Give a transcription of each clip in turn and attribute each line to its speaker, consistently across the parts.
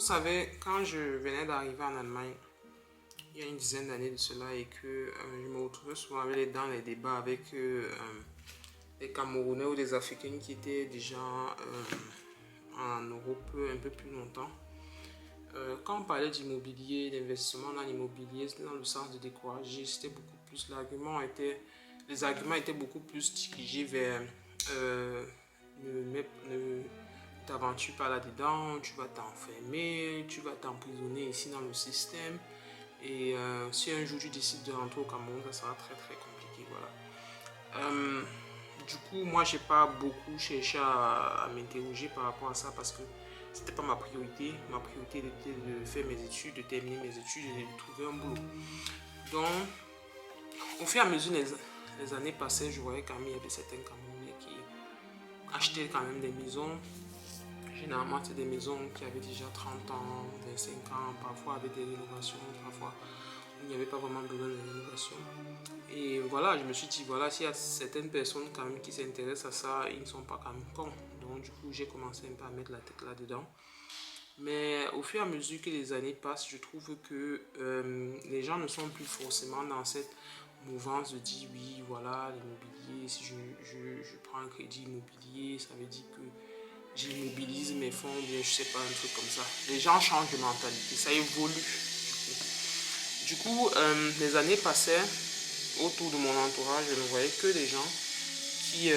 Speaker 1: Vous savez, quand je venais d'arriver en Allemagne, il y a une dizaine d'années de cela, et que je me retrouvais souvent dans les débats avec des Camerounais ou des Africains qui étaient déjà en Europe un peu plus longtemps. Quand on parlait d'immobilier, d'investissement dans l'immobilier, c'était dans le sens de décourager. C'était beaucoup plus, les arguments étaient beaucoup plus dirigés vers ne t'aventure pas là-dedans, tu vas t'enfermer, tu vas t'emprisonner ici dans le système. Et si un jour tu décides de rentrer au Cameroun, ça sera très très compliqué. Voilà. Du coup, moi, j'ai pas beaucoup cherché à m'interroger par rapport à ça parce que c'était pas ma priorité. Ma priorité était de faire mes études, de terminer mes études et de trouver un boulot. Donc, au fur et à mesure les années passaient, je voyais quand même il y avait certains Camerounais qui achetaient quand même des maisons. Généralement, c'est des maisons qui avaient déjà 30 ans, 25 ans, parfois avec des rénovations, parfois il n'y avait pas vraiment besoin de rénovation. Et voilà, je me suis dit, voilà, s'il y a certaines personnes quand même qui s'intéressent à ça, ils ne sont pas quand même cons. Donc du coup, j'ai commencé un peu à mettre la tête là-dedans. Mais au fur et à mesure que les années passent, je trouve que les gens ne sont plus forcément dans cette mouvance de dire, oui, voilà, l'immobilier, si je prends un crédit immobilier, ça veut dire que j'immobilise mes fonds, bien je sais pas, un truc comme ça. Les gens changent de mentalité, ça évolue du coup. Du coup, les années passaient, autour de mon entourage, je ne voyais que des gens qui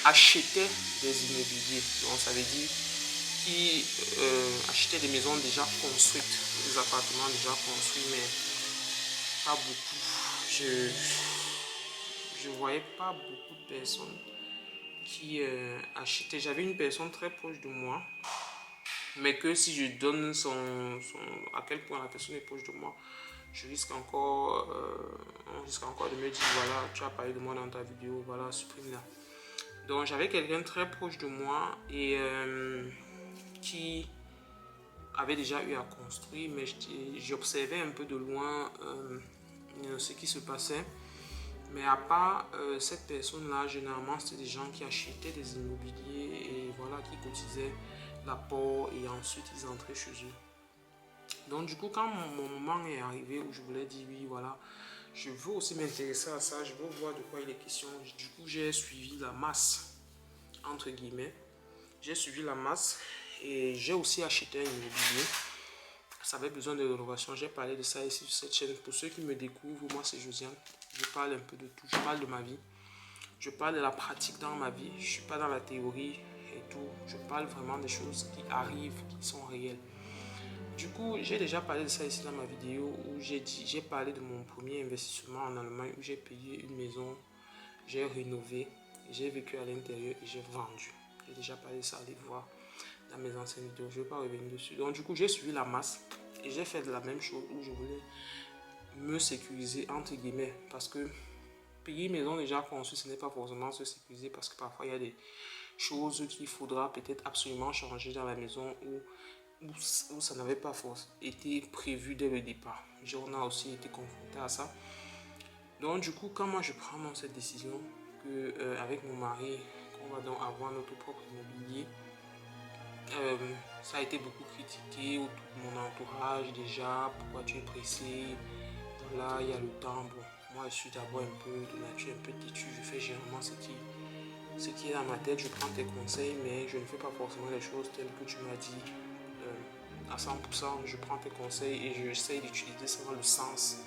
Speaker 1: achetaient des immobiliers. Donc ça veut dire qui achetaient des maisons déjà construites, des appartements déjà construits, mais pas beaucoup. Je voyais pas beaucoup de personnes qui achetaient. J'avais une personne très proche de moi, mais que si je donne à quel point la personne est proche de moi, on risque encore de me dire, voilà, tu as parlé de moi dans ta vidéo, voilà, supprime-la. Donc j'avais quelqu'un très proche de moi et qui avait déjà eu à construire, mais j'observais un peu de loin ce qui se passait. Mais à part cette personne-là, généralement, c'était des gens qui achetaient des immobiliers et voilà, qui cotisaient l'apport et ensuite ils entraient chez eux. Donc du coup, quand mon moment est arrivé où je voulais dire oui, voilà, je veux aussi m'intéresser à ça, je veux voir de quoi il est question. Du coup, j'ai suivi la masse, entre guillemets. J'ai suivi la masse et j'ai aussi acheté un immobilier. Ça avait besoin de rénovation. J'ai parlé de ça ici sur cette chaîne. Pour ceux qui me découvrent, moi c'est Josiane. Je parle un peu de tout. Je parle de ma vie. Je parle de la pratique dans ma vie. Je ne suis pas dans la théorie et tout. Je parle vraiment des choses qui arrivent, qui sont réelles. Du coup, j'ai déjà parlé de ça ici dans ma vidéo où j'ai parlé de mon premier investissement en Allemagne où j'ai payé une maison, j'ai rénové, j'ai vécu à l'intérieur et j'ai vendu. J'ai déjà parlé de ça, allez voir dans mes anciennes vidéos, je ne vais pas revenir dessus. Donc du coup, j'ai suivi la masse et j'ai fait de la même chose où je voulais me sécuriser entre guillemets parce que payer une maison déjà conçue, ce n'est pas forcément se sécuriser parce que parfois il y a des choses qu'il faudra peut-être absolument changer dans la maison où ça n'avait pas été prévu dès le départ. On a aussi été confronté à ça. Donc du coup, quand moi je prends cette décision que avec mon mari, qu'on va donc avoir notre propre immobilier, ça a été beaucoup critiqué autour de mon entourage déjà. Pourquoi tu es pressé? Voilà, il y a le temps. Bon, moi je suis d'abord un peu de nature un peu têtu. Je fais généralement ce qui est dans ma tête. Je prends tes conseils, mais je ne fais pas forcément les choses telles que tu m'as dit. À 100%, je prends tes conseils et j'essaie d'utiliser ça dans le sens,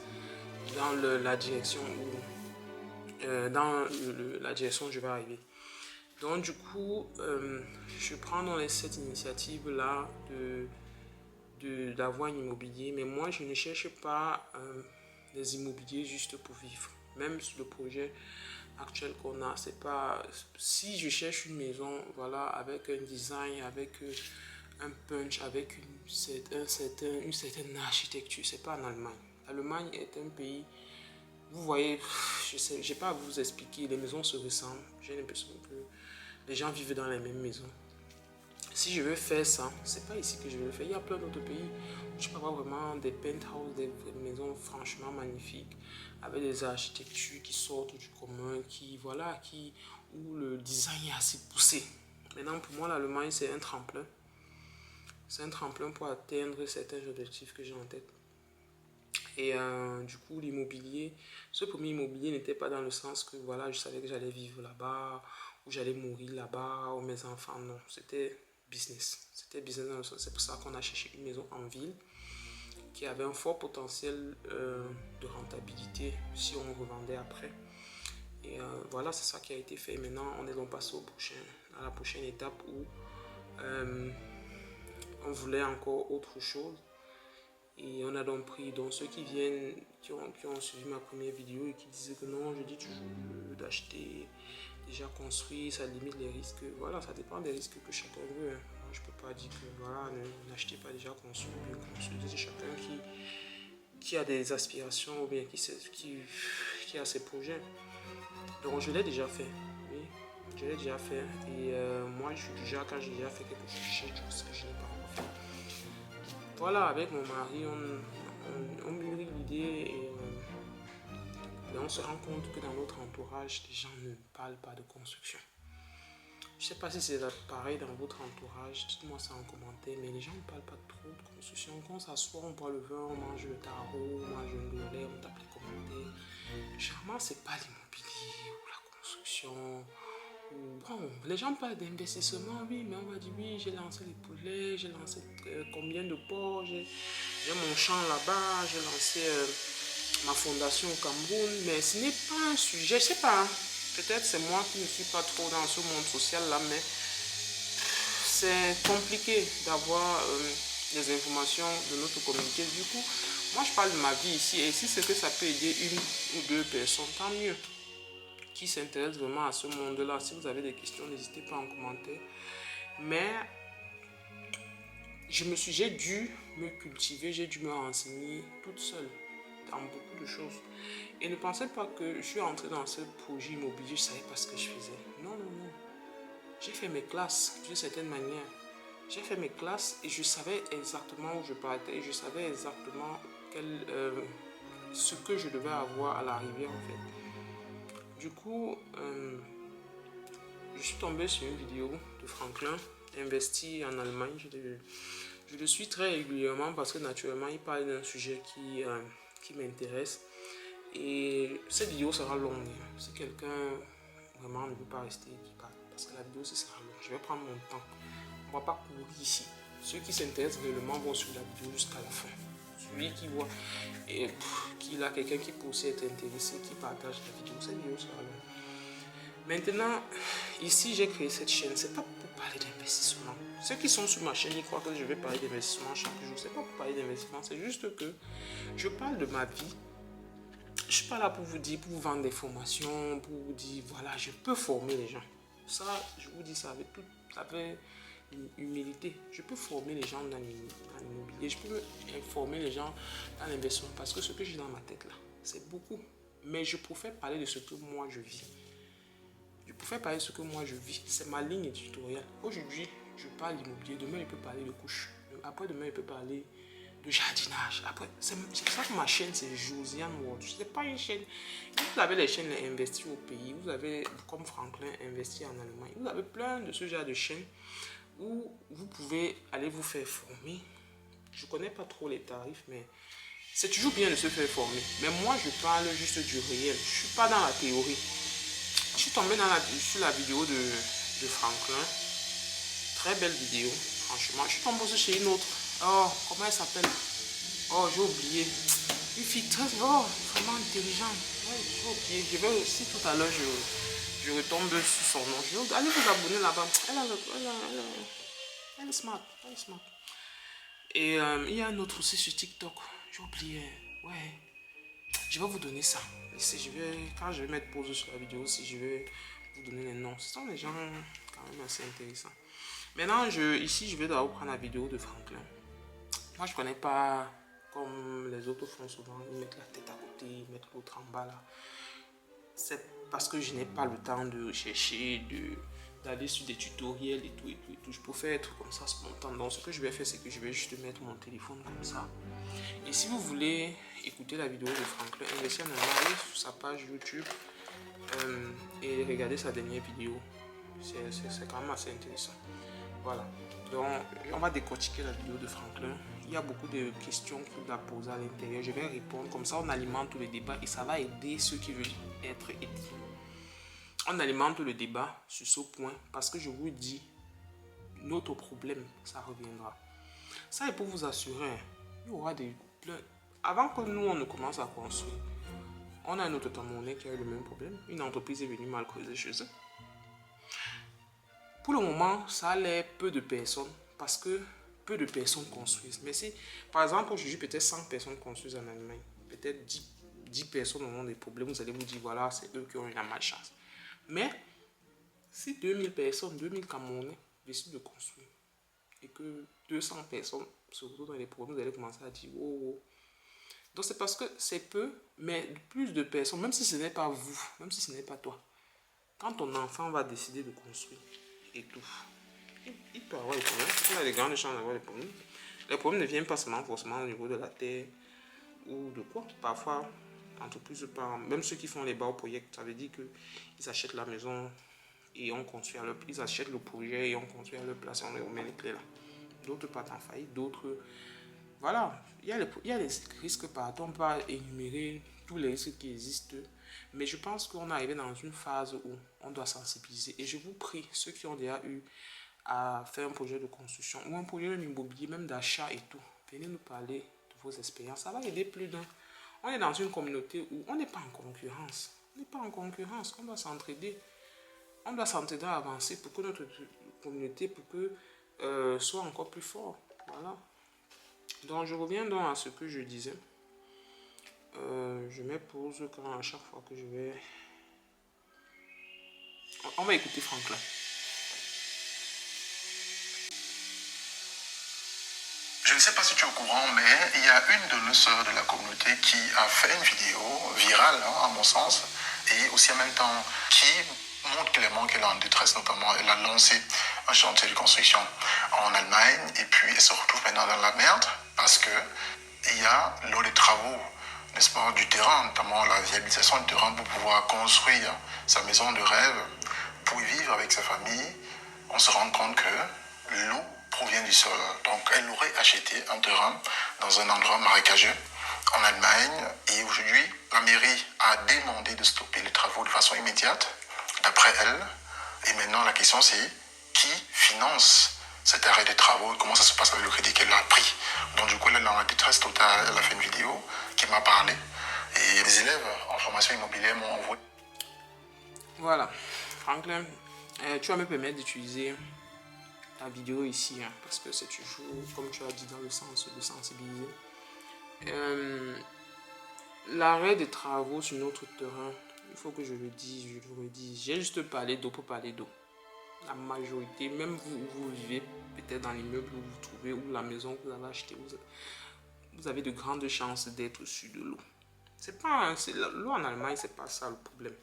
Speaker 1: dans la direction la direction où je vais arriver. Donc du coup, je prends cette initiative-là d'avoir un immobilier, mais moi je ne cherche pas des immobiliers juste pour vivre. Même sur le projet actuel qu'on a, c'est pas si je cherche une maison, voilà, avec un design, avec un punch, avec une certaine architecture, c'est pas en Allemagne. L'Allemagne est un pays, vous voyez, je sais, j'ai pas à vous expliquer, les maisons se ressemblent. J'ai l'impression que les gens vivent dans les mêmes maisons. Si je veux faire ça, c'est pas ici que je vais le faire. Il y a plein d'autres pays où tu peux avoir vraiment des penthouses, des maisons franchement magnifiques, avec des architectures qui sortent du commun, où le design est assez poussé. Maintenant, pour moi, l'Allemagne, c'est un tremplin. c'est un tremplin pour atteindre certains objectifs que j'ai en tête. Et du coup, l'immobilier, ce premier immobilier n'était pas dans le sens que voilà, je savais que j'allais vivre là-bas, ou j'allais mourir là-bas, ou mes enfants, non. C'était business. C'était business dans le sens. C'est pour ça qu'on a cherché une maison en ville qui avait un fort potentiel de rentabilité si on revendait après. Et voilà, c'est ça qui a été fait. Maintenant, on est donc passé à la prochaine étape où on voulait encore autre chose. Et on a donc pris ceux qui viennent, qui ont suivi ma première vidéo et qui disaient que non, je dis toujours d'acheter déjà construit, ça limite les risques. Voilà, ça dépend des risques que chacun veut. Moi, je peux pas dire que voilà, n'achetez pas déjà construit, bien construit. C'est chacun qui a des aspirations ou bien qui a ses projets. Donc je l'ai déjà fait. Oui, je l'ai déjà fait. Et moi, je suis déjà, quand j'ai déjà fait quelque chose, je sais ce que je n'ai pas encore fait. Voilà, avec mon mari, on mûrit l'idée et on se rend compte que dans notre entourage, les gens ne parlent pas de construction. Je ne sais pas si c'est pareil dans votre entourage, dites-moi ça en commentaire, mais les gens ne parlent pas trop de construction. Quand on s'assoit, on boit le vin, on mange le tarot, on mange le lait, on tape les commentaires. Généralement, ce n'est pas l'immobilier ou la construction. Bon, les gens parlent d'investissement, oui, mais on va dire oui, j'ai lancé les poulets, j'ai lancé combien de porcs, j'ai mon champ là-bas, j'ai lancé ma fondation au Cameroun, mais ce n'est pas un sujet, je sais pas, peut-être c'est moi qui ne suis pas trop dans ce monde social là, mais c'est compliqué d'avoir des informations de notre communauté. Du coup, moi je parle de ma vie ici, et si c'est que ça peut aider une ou deux personnes, tant mieux. Qui s'intéresse vraiment à ce monde-là. Si vous avez des questions, n'hésitez pas en commentaire. Mais j'ai dû me cultiver, j'ai dû me renseigner toute seule dans beaucoup de choses. Et ne pensez pas que je suis entrée dans ce projet immobilier, je ne savais pas ce que je faisais. Non, non, non. J'ai fait mes classes d'une certaine manière. J'ai fait mes classes et je savais exactement où je partais. Et je savais exactement ce que je devais avoir à l'arrivée en fait. Du coup, je suis tombé sur une vidéo de Franklin, investi en Allemagne. Je le suis très régulièrement parce que naturellement, il parle d'un sujet qui m'intéresse. Et cette vidéo sera longue. Si quelqu'un vraiment ne veut pas rester, qui part, parce que la vidéo sera longue. Je vais prendre mon temps. On ne va pas courir ici. Ceux qui s'intéressent réellement vont suivre la vidéo jusqu'à la fin. Celui qui voit et qu'il a quelqu'un qui peut aussi être intéressé, qui partage la vidéo, cette vidéo sera longue. Maintenant, ici j'ai créé cette chaîne, c'est pas pour parler d'investissement. Ceux qui sont sur ma chaîne, ils croient que je vais parler d'investissement chaque jour. C'est pas pour parler d'investissement, c'est juste que je parle de ma vie. Je suis pas là pour vous dire, pour vous vendre des formations, pour vous dire, voilà, je peux former les gens. Ça, je vous dis ça avec toute humilité. Je peux former les gens dans l'immobilier, je peux informer les gens dans l'investissement parce que ce que j'ai dans ma tête là, c'est beaucoup. Mais je préfère parler de ce que moi je vis. Je préfère parler de ce que moi je vis. C'est ma ligne éditoriale. Aujourd'hui, je parle d'immobilier. Demain, je peux parler de couches. Après, demain, je peux parler de jardinage. Après, c'est pour ça que ma chaîne, c'est Josiane World. Ce n'est pas une chaîne. Vous avez les chaînes investies au pays. Vous avez, comme Franklin, investi en Allemagne. Vous avez plein de ce genre de chaînes où vous pouvez aller vous faire former. Je ne connais pas trop les tarifs, mais c'est toujours bien de se faire former. Mais moi, je parle juste du réel. Je ne suis pas dans la théorie. Je suis tombé sur la vidéo de Franklin. Très belle vidéo, franchement. Je suis tombé aussi chez une autre. Oh, comment elle s'appelle? Oh, j'ai oublié. Une fille très, vraiment intelligente. Ouais, j'ai oublié. Je vais aussi tout à l'heure, je retombe sur son nom. Allez vous abonner là-bas. Elle est smart. Elle est smart. Et il y a un autre aussi sur TikTok. J'ai oublié. Ouais. Je vais vous donner ça. Quand je vais mettre pause sur la vidéo, si je vais vous donner les noms. Ce sont des gens quand même assez intéressants. Maintenant, ici, je vais d'abord prendre la vidéo de Franklin. Moi, je ne connais pas comme les autres font souvent. Ils mettent la tête à côté, ils mettent l'autre en bas là. C'est parce que je n'ai pas le temps de chercher, d'aller sur des tutoriels et tout. Je peux faire être comme ça spontanément. Donc, ce que je vais faire, c'est que je vais juste mettre mon téléphone comme ça. Et si vous voulez écouter la vidéo de Franklin, allez sur sa page YouTube et regardez sa dernière vidéo. C'est quand même assez intéressant. Voilà. Donc, on va décortiquer la vidéo de Franklin. Il y a beaucoup de questions qu'il a posées à l'intérieur. Je vais répondre. Comme ça, on alimente le débat et ça va aider ceux qui veulent être aidés. On alimente le débat sur ce point parce que je vous dis, notre problème, ça reviendra. Ça est pour vous assurer, il y aura des... Avant que nous, on ne commence à construire, on a un autre Camerounais qui a eu le même problème. Une entreprise est venue mal creuser chez eux. Pour le moment, ça allait peu de personnes parce que peu de personnes construisent. Mais si, par exemple, aujourd'hui, peut-être 100 personnes construisent en Allemagne, peut-être 10 personnes auront des problèmes, vous allez vous dire, voilà, c'est eux qui ont eu la malchance. Mais si 2000 personnes, 2000 Camerounais décident de construire et que 200 personnes se retrouvent dans les problèmes, vous allez commencer à dire, oh, oh. Donc c'est parce que c'est peu, mais plus de personnes, même si ce n'est pas vous, même si ce n'est pas toi, quand ton enfant va décider de construire et tout, il peut avoir des problèmes. Il a des grandes chances d'avoir des problèmes. Les problèmes ne viennent pas seulement forcément au niveau de la terre ou de quoi. Parfois, entreprises, même ceux qui font les bars projets, ça veut dire qu'ils achètent la maison et on construit à leur place. Ils achètent le projet et on construit à leur place et on les remet les clés là. D'autres partent en faillite, d'autres... Voilà, il y a les risques partout. On ne peut pas énumérer tous les risques qui existent. Mais je pense qu'on est arrivé dans une phase où on doit sensibiliser. Et je vous prie, ceux qui ont déjà eu à faire un projet de construction ou un projet immobilier, même d'achat et tout, venez nous parler de vos expériences. Ça va aider plus d'un. On est dans une communauté où on n'est pas en concurrence. On n'est pas en concurrence. On doit s'entraider. On doit s'entraider à avancer pour que notre communauté soit encore plus fort. Voilà. Donc je reviens donc à ce que je disais. Je mets pause quand à chaque fois que je vais... On va écouter Franklin.
Speaker 2: Je ne sais pas si tu es au courant, mais il y a une de nos sœurs de la communauté qui a fait une vidéo virale, à mon sens, et aussi en même temps qui montre clairement qu'elle est en détresse, notamment elle a lancé un chantier de construction en Allemagne et puis elle se retrouve maintenant dans la merde parce que il y a lors des travaux, n'est-ce pas, du terrain, notamment la viabilisation du terrain pour pouvoir construire sa maison de rêve, pour y vivre avec sa famille, on se rend compte que l'eau provient du sol. Donc elle aurait acheté un terrain dans un endroit marécageux en Allemagne et aujourd'hui la mairie a demandé de stopper les travaux de façon immédiate d'après elle. Et maintenant la question c'est qui finance cet arrêt des travaux, comment ça se passe avec le crédit qu'elle a pris. Donc du coup elle est dans la détresse totale, elle a fait une vidéo qui m'a parlé et les élèves en formation immobilière m'ont envoyé.
Speaker 1: Voilà, Franklin, tu vas me permettre d'utiliser la vidéo ici, hein, parce que c'est toujours, comme tu as dit, dans le sens de sensibiliser. L'arrêt des travaux sur notre terrain, il faut que je le dise, je le redis. J'ai juste parlé d'eau pour parler d'eau. La majorité, même vous vivez peut-être dans l'immeuble où vous trouvez, ou la maison que vous avez achetée, vous avez de grandes chances d'être sur de l'eau. C'est pas, l'eau en Allemagne, c'est pas ça le problème.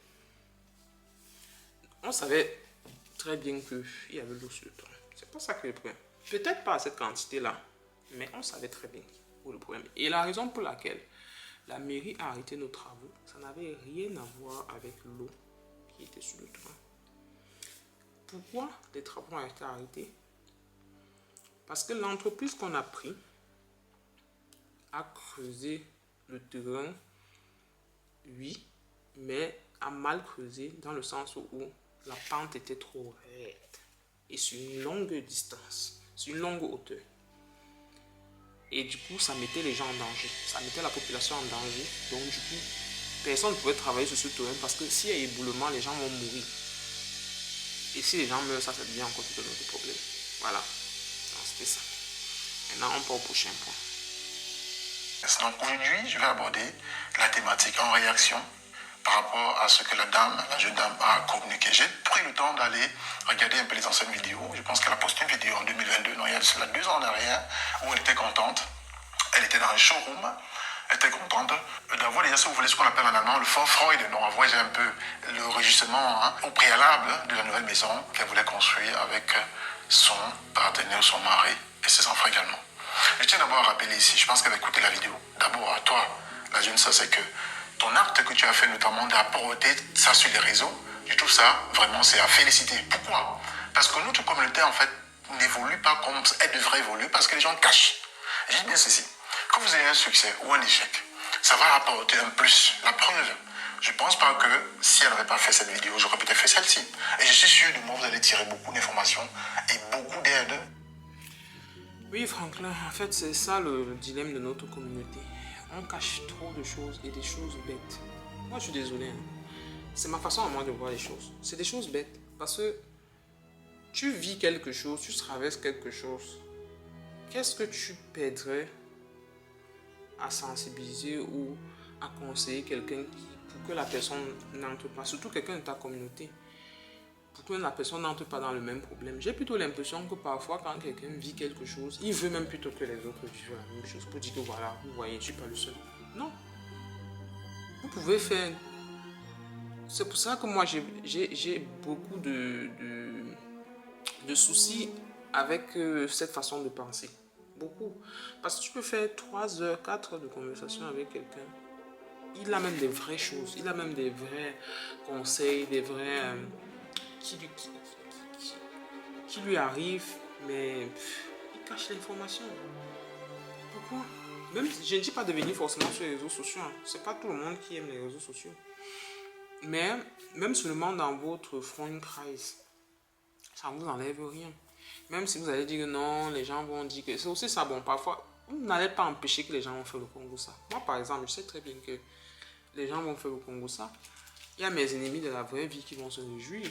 Speaker 1: On savait très bien qu'il y avait l'eau sur le terrain. C'est pas ça que le problème. Peut-être pas à cette quantité-là, mais on savait très bien où le problème. Et la raison pour laquelle la mairie a arrêté nos travaux, ça n'avait rien à voir avec l'eau qui était sur le terrain. Pourquoi les travaux ont été arrêtés? Parce que l'entreprise qu'on a pris a creusé le terrain, oui, mais a mal creusé dans le sens où la pente était trop raide et sur une longue distance, sur une longue hauteur. Et du coup, ça mettait les gens en danger, ça mettait la population en danger. Donc du coup, personne ne pouvait travailler sur ce terrain parce que s'il y a éboulement, les gens vont mourir. Et si les gens meurent, ça devient encore tout un autre problème. Voilà, donc c'était ça. Maintenant, on part au prochain point.
Speaker 2: Donc aujourd'hui, je vais aborder la thématique en réaction par rapport à ce que la jeune dame a communiqué. J'ai pris le temps d'aller regarder un peu les anciennes vidéos. Je pense qu'elle a posté une vidéo en 2022, non, il y a cela 2 ans en arrière, où elle était contente. Elle était dans un showroom. Elle était contente d'avoir déjà, si vous voulez, ce qu'on appelle en allemand le Vorfreude. Donc, on voit un peu le enregistrement au préalable de la nouvelle maison qu'elle voulait construire avec son partenaire, son mari et ses enfants également. Je tiens d'abord à rappeler ici, je pense qu'elle a écouté la vidéo. D'abord, à toi, la jeune sœur, c'est que ton acte que tu as fait, notamment d'apporter ça sur les réseaux, je trouve ça vraiment, c'est à féliciter. Pourquoi? Parce que notre communauté, en fait, n'évolue pas comme elle devrait évoluer parce que les gens cachent. Et je dis bien ceci, quand vous avez un succès ou un échec, ça va rapporter un plus. La preuve, je ne pense pas que si elle n'avait pas fait cette vidéo, j'aurais peut-être fait celle-ci. Et je suis sûr de moi, vous allez tirer beaucoup d'informations et beaucoup d'aide.
Speaker 1: Oui, Franklin, en fait, c'est ça le dilemme de notre communauté. On cache trop de choses et des choses bêtes. Moi, je suis désolé. C'est ma façon à moi de voir les choses. C'est des choses bêtes. Parce que tu vis quelque chose, tu traverses quelque chose. Qu'est-ce que tu perdrais à sensibiliser ou à conseiller quelqu'un pour que la personne n'entre pas, surtout quelqu'un de ta communauté, pour que la personne n'entre pas dans le même problème. J'ai plutôt l'impression que parfois quand quelqu'un vit quelque chose, il veut même plutôt que les autres vivent la même chose pour dire que voilà, vous voyez, je ne suis pas le seul. Non. Vous pouvez faire... C'est pour ça que moi j'ai beaucoup de soucis avec cette façon de penser. Beaucoup. Parce que tu peux faire 3 heures, 4 heures de conversation avec quelqu'un. Il a même des vraies choses. Il a même des vrais conseils, des vrais... qui lui arrivent. Mais il cache l'information. Pourquoi? Même, je ne dis pas de venir forcément sur les réseaux sociaux. Hein. C'est pas tout le monde qui aime les réseaux sociaux. Mais même seulement dans votre Freundkreis, ça ne vous enlève rien. Même si vous allez dire que non, les gens vont dire que... C'est aussi ça, bon, parfois, vous n'allez pas empêcher que les gens vont faire le Congo ça. Moi, par exemple, je sais très bien que les gens vont faire le Congo ça. Il y a mes ennemis de la vraie vie qui vont se réjouir.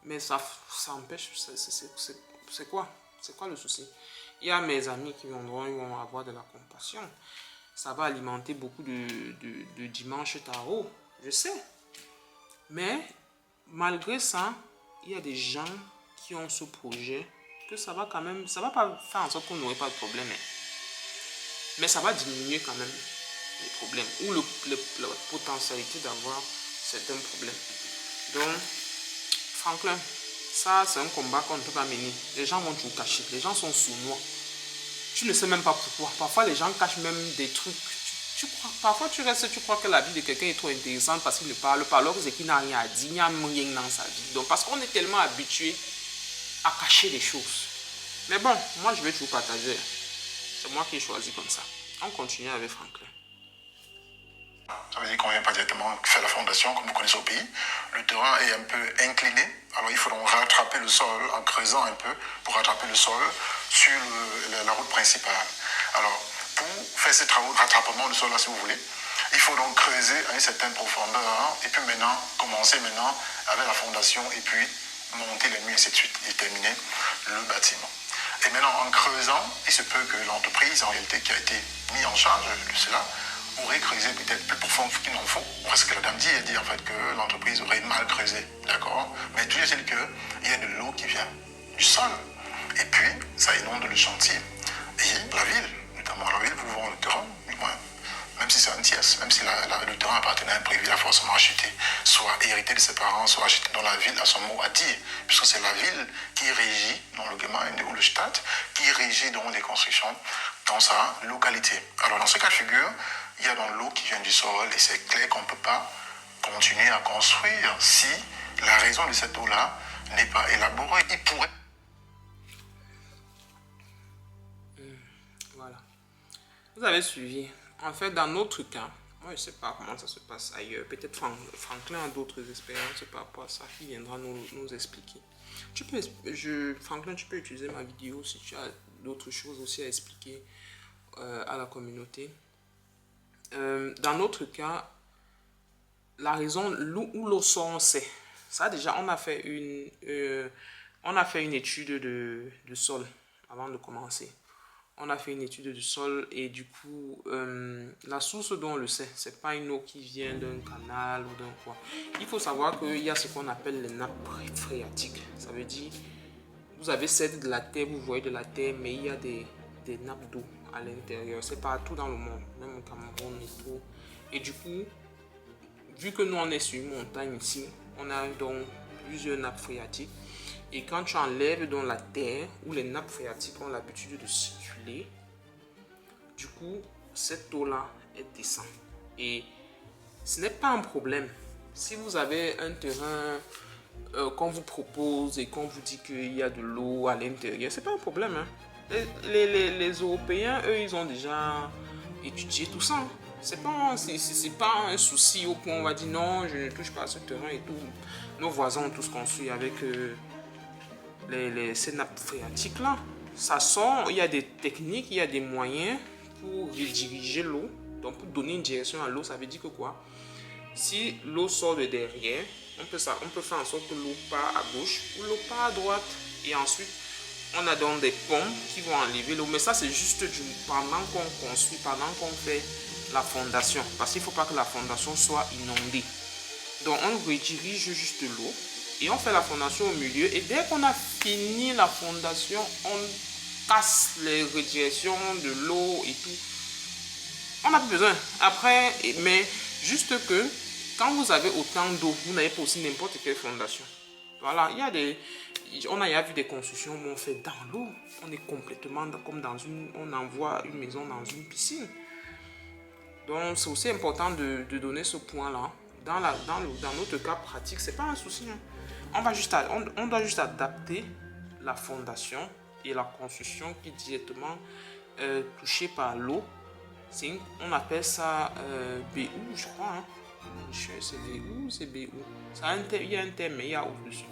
Speaker 1: Mais ça empêche... C'est quoi? C'est quoi le souci? Il y a mes amis qui viendront, ils vont avoir de la compassion. Ça va alimenter beaucoup de dimanche tarot. Je sais. Mais, malgré ça, il y a des gens qui ont ce projet, que ça va quand même, ça va pas faire en sorte qu'on n'aurait pas de problème, mais ça va diminuer quand même les problèmes, ou la potentialité d'avoir certains problèmes. Donc, Franklin, ça c'est un combat qu'on ne peut pas mener. Les gens vont tout cacher, les gens sont sournois. Tu ne sais même pas pourquoi. Parfois les gens cachent même des trucs. Parfois tu restes, tu crois que la vie de quelqu'un est trop intéressante parce qu'il ne parle pas, alors que c'est qu'il n'a rien à dire, il n'y a rien dans sa vie. Donc parce qu'on est tellement habitué à cacher les choses. Mais bon, moi je vais tout partager. C'est moi qui ai choisi comme ça. On continue avec Franklin.
Speaker 2: Ça veut dire qu'on ne vient pas directement faire la fondation comme vous connaissez au pays. Le terrain est un peu incliné. Alors il faut donc rattraper le sol en creusant un peu pour rattraper le sol sur la route principale. Alors pour faire ces travaux de rattrapement du sol là si vous voulez, il faut donc creuser à une certaine profondeur et puis maintenant commencer maintenant avec la fondation et puis monter les murs et ainsi de suite et terminer le bâtiment. Et maintenant en creusant, il se peut que l'entreprise en réalité qui a été mise en charge de cela aurait creusé peut-être plus profond qu'il n'en faut. Parce que la dame dit, elle dit en fait que l'entreprise aurait mal creusé, d'accord? Mais tout est-il qu'il y a de l'eau qui vient du sol. Et puis, ça inonde le chantier. Et la ville, notamment la ville, vous vend le terrain, du moins, même si c'est un tiers, même si le terrain appartenait à un privé, il a forcément acheté, soit hérité de ses parents, soit acheté dans la ville, a son mot à dire, puisque c'est la ville qui régit dans le Gemeinde ou le Stadt, qui régit dans les constructions dans sa localité. Alors dans ce cas de figure, il y a dans l'eau qui vient du sol et c'est clair qu'on ne peut pas continuer à construire si la raison de cette eau-là n'est pas élaborée. Il pourrait...
Speaker 1: Voilà. Vous avez suivi. En fait, dans notre cas, moi je ne sais pas comment ça se passe ailleurs. Peut-être Franklin a d'autres expériences par rapport à ça qui viendra nous expliquer. Franklin, tu peux utiliser ma vidéo si tu as d'autres choses aussi à expliquer à la communauté. Dans notre cas, la raison où l'eau sort, c'est ça déjà, on a fait une étude de sol avant de commencer. On a fait une étude du sol et du coup, la source dont on le sait, c'est pas une eau qui vient d'un canal ou d'un quoi. Il faut savoir qu'il y a ce qu'on appelle les nappes phréatiques. Ça veut dire, vous avez certes de la terre, vous voyez de la terre, mais il y a des nappes d'eau à l'intérieur. C'est partout dans le monde, même au Cameroun et tout. Et du coup, vu que nous on est sur une montagne ici, on a donc plusieurs nappes phréatiques. Et quand tu enlèves donc la terre, où les nappes phréatiques ont l'habitude de circuler, du coup, cette eau-là, elle descend. Et ce n'est pas un problème. Si vous avez un terrain qu'on vous propose et qu'on vous dit qu'il y a de l'eau à l'intérieur, c'est pas un problème. Hein. Les Européens, eux, ils ont déjà étudié tout ça. Hein. C'est pas un souci au point où on va dire non, je ne touche pas à ce terrain et tout. Nos voisins ont tous construit avec ces nappes phréatiques là. Ça sort, il y a des techniques, il y a des moyens pour rediriger l'eau. Donc pour donner une direction à l'eau, ça veut dire que quoi? Si l'eau sort de derrière, on peut faire en sorte que l'eau part à gauche ou l'eau part à droite. Et ensuite, on a donc des pompes qui vont enlever l'eau. Mais ça, c'est juste pendant qu'on construit, pendant qu'on fait la fondation. Parce qu'il ne faut pas que la fondation soit inondée. Donc, on redirige juste l'eau et on fait la fondation au milieu. Et dès qu'on a fini la fondation, on casse les redirections de l'eau et tout. On n'a plus besoin. Après, mais juste que quand vous avez autant d'eau, vous n'avez pas aussi n'importe quelle fondation. Voilà, on a vu des constructions où on fait dans l'eau. On est complètement comme on envoie une maison dans une piscine. Donc c'est aussi important de donner ce point-là. Dans notre cas pratique, c'est pas un souci. Hein. On doit juste adapter la fondation et la construction qui est directement touchée par l'eau. On appelle ça BU, je crois. Hein. C'est BU, c'est BU. Il y a un terme, mais il y a au-dessus.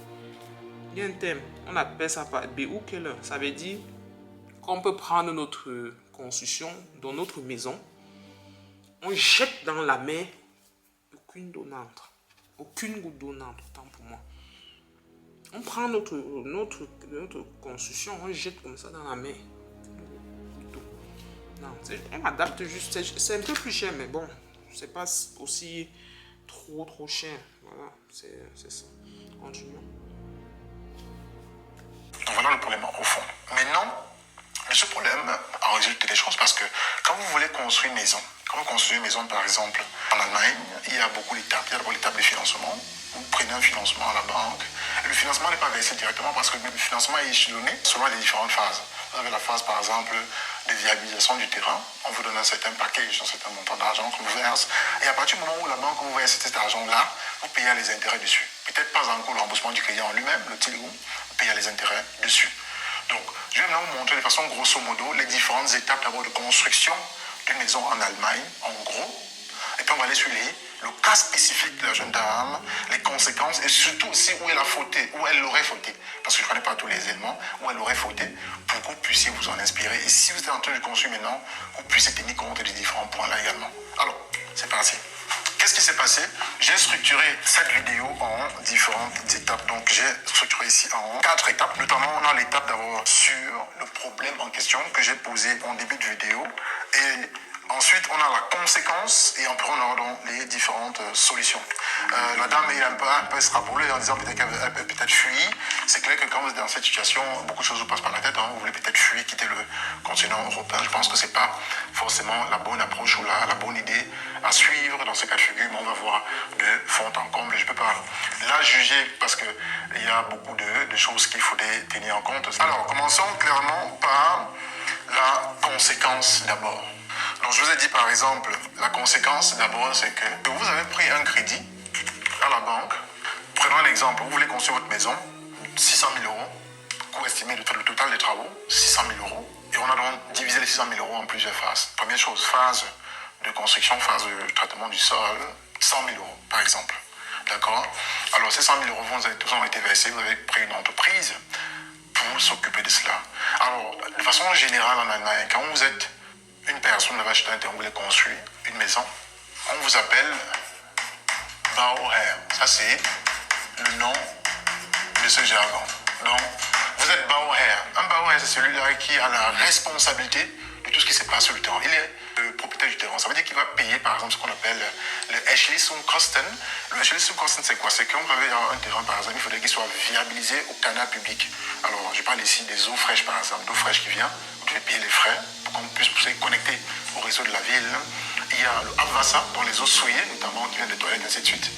Speaker 1: Il y a un terme. On appelle ça par BU Keller. Ça veut dire qu'on peut prendre notre construction dans notre maison. On jette dans la mer. Aucune d'eau n'entre. Aucune goutte d'eau n'entre, autant pour moi. On prend notre construction, on jette comme ça dans la mer. Non, on adapte juste. C'est un peu plus cher, mais bon, c'est pas aussi trop cher. Voilà, c'est ça. Continuons.
Speaker 2: Donc voilà le problème au fond. Maintenant, ce problème en résulte des choses parce que quand vous voulez construire une maison, quand vous construisez une maison par exemple en Allemagne, il y a beaucoup d'étapes. Il y a d'abord l'étape de financement. Vous prenez un financement à la banque. Et le financement n'est pas versé directement parce que le financement est échelonné selon les différentes phases. Vous avez la phase par exemple de viabilisation du terrain. On vous donne un certain package, un certain montant d'argent qu'on vous verse. Et à partir du moment où la banque vous verse cet argent-là, vous payez les intérêts dessus. Peut-être pas encore le remboursement du client en lui-même, le TILU, vous payez les intérêts dessus. Donc, je vais maintenant vous montrer de façon grosso modo les différentes étapes d'abord de construction d'une maison en Allemagne, en gros. Et puis on va aller sur le cas spécifique de la jeune dame, les conséquences et surtout aussi où elle a fauté, où elle aurait fauté. Parce que je ne connais pas tous les éléments, où elle aurait fauté pour que vous puissiez vous en inspirer. Et si vous êtes en train de construire maintenant, vous puissiez tenir compte des différents points là également. Alors, c'est parti. Qu'est-ce qui s'est passé? J'ai structuré cette vidéo en différentes étapes. Donc, j'ai structuré ici en 4 étapes. Notamment, on a l'étape d'abord sur le problème en question que j'ai posé en début de vidéo. Et ensuite, on a la conséquence et après, on a donc les différentes solutions. La dame est un peu extrapolée en disant peut-être qu'elle peut peut-être fuir. C'est clair que quand vous êtes dans cette situation, beaucoup de choses vous passent par la tête. Hein. Vous voulez peut-être fuir, quitter le continent européen. Je pense que ce n'est pas forcément la bonne approche ou la bonne idée à suivre dans ce cas de figure. Mais on va voir de fond en comble. Je ne peux pas la juger parce qu'il y a beaucoup de choses qu'il faudrait tenir en compte. Alors, commençons clairement par la conséquence d'abord. Donc, je vous ai dit par exemple, la conséquence d'abord, c'est que vous avez pris un crédit à la banque. Prenons un exemple, vous voulez construire votre maison, 600 000 euros, coût estimé le total des travaux, 600 000 euros. Et on a donc divisé les 600 000 euros en plusieurs phases. Première chose, phase de construction, phase de traitement du sol, 100 000 euros par exemple. D'accord? Alors, ces 100 000 euros vous ont été versés, vous avez pris une entreprise pour s'occuper de cela. Alors, de façon générale en Allemagne, quand vous êtes une personne, vous avez acheté un terrain, vous voulez construire une maison, on vous appelle Bauherr. Ça, c'est le nom de ce jargon. Donc, vous êtes Bauherr. Un Bauherr, c'est celui-là qui a la responsabilité de tout ce qui se passe sur le terrain. Il est le propriétaire du terrain. Ça veut dire qu'il va payer, par exemple, ce qu'on appelle le Erschließungskosten. Le Erschließungskosten, c'est quoi? C'est qu'on va avoir un terrain, par exemple, il faudrait qu'il soit viabilisé au canal public. Alors, je parle ici des eaux fraîches, par exemple, d'eau fraîche qui vient. Vous devez payer les frais pour qu'on puisse se connecter au réseau de la ville. Il y a le Abwasser, dont les eaux souillées, notamment qui viennent des toilettes, ainsi de suite,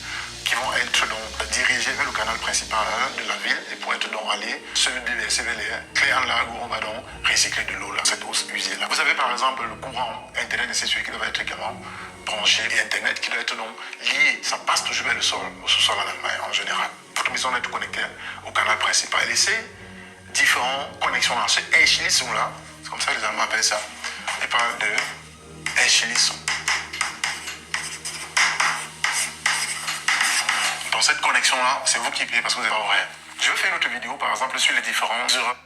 Speaker 2: qui vont être donc dirigées vers le canal principal de la ville et pour être donc aller se déverser vers les clés en lac où on va donc recycler de l'eau là, cette eau usée là. Vous avez par exemple le courant internet, ainsi de suite, qui doit être également branché et internet qui doit être donc lié. Ça passe toujours vers le sol, au sous-sol en Allemagne en général. Vous votre maison d'être connectée au canal principal. Et ces différentes connexions là, ce Eschlisson là, c'est comme ça que les Allemands appellent ça. Ils parlent de Eschlisson. Dans cette connexion là, c'est vous qui payez parce que vous êtes horaire. Je vais faire une autre vidéo par exemple sur les différents heures.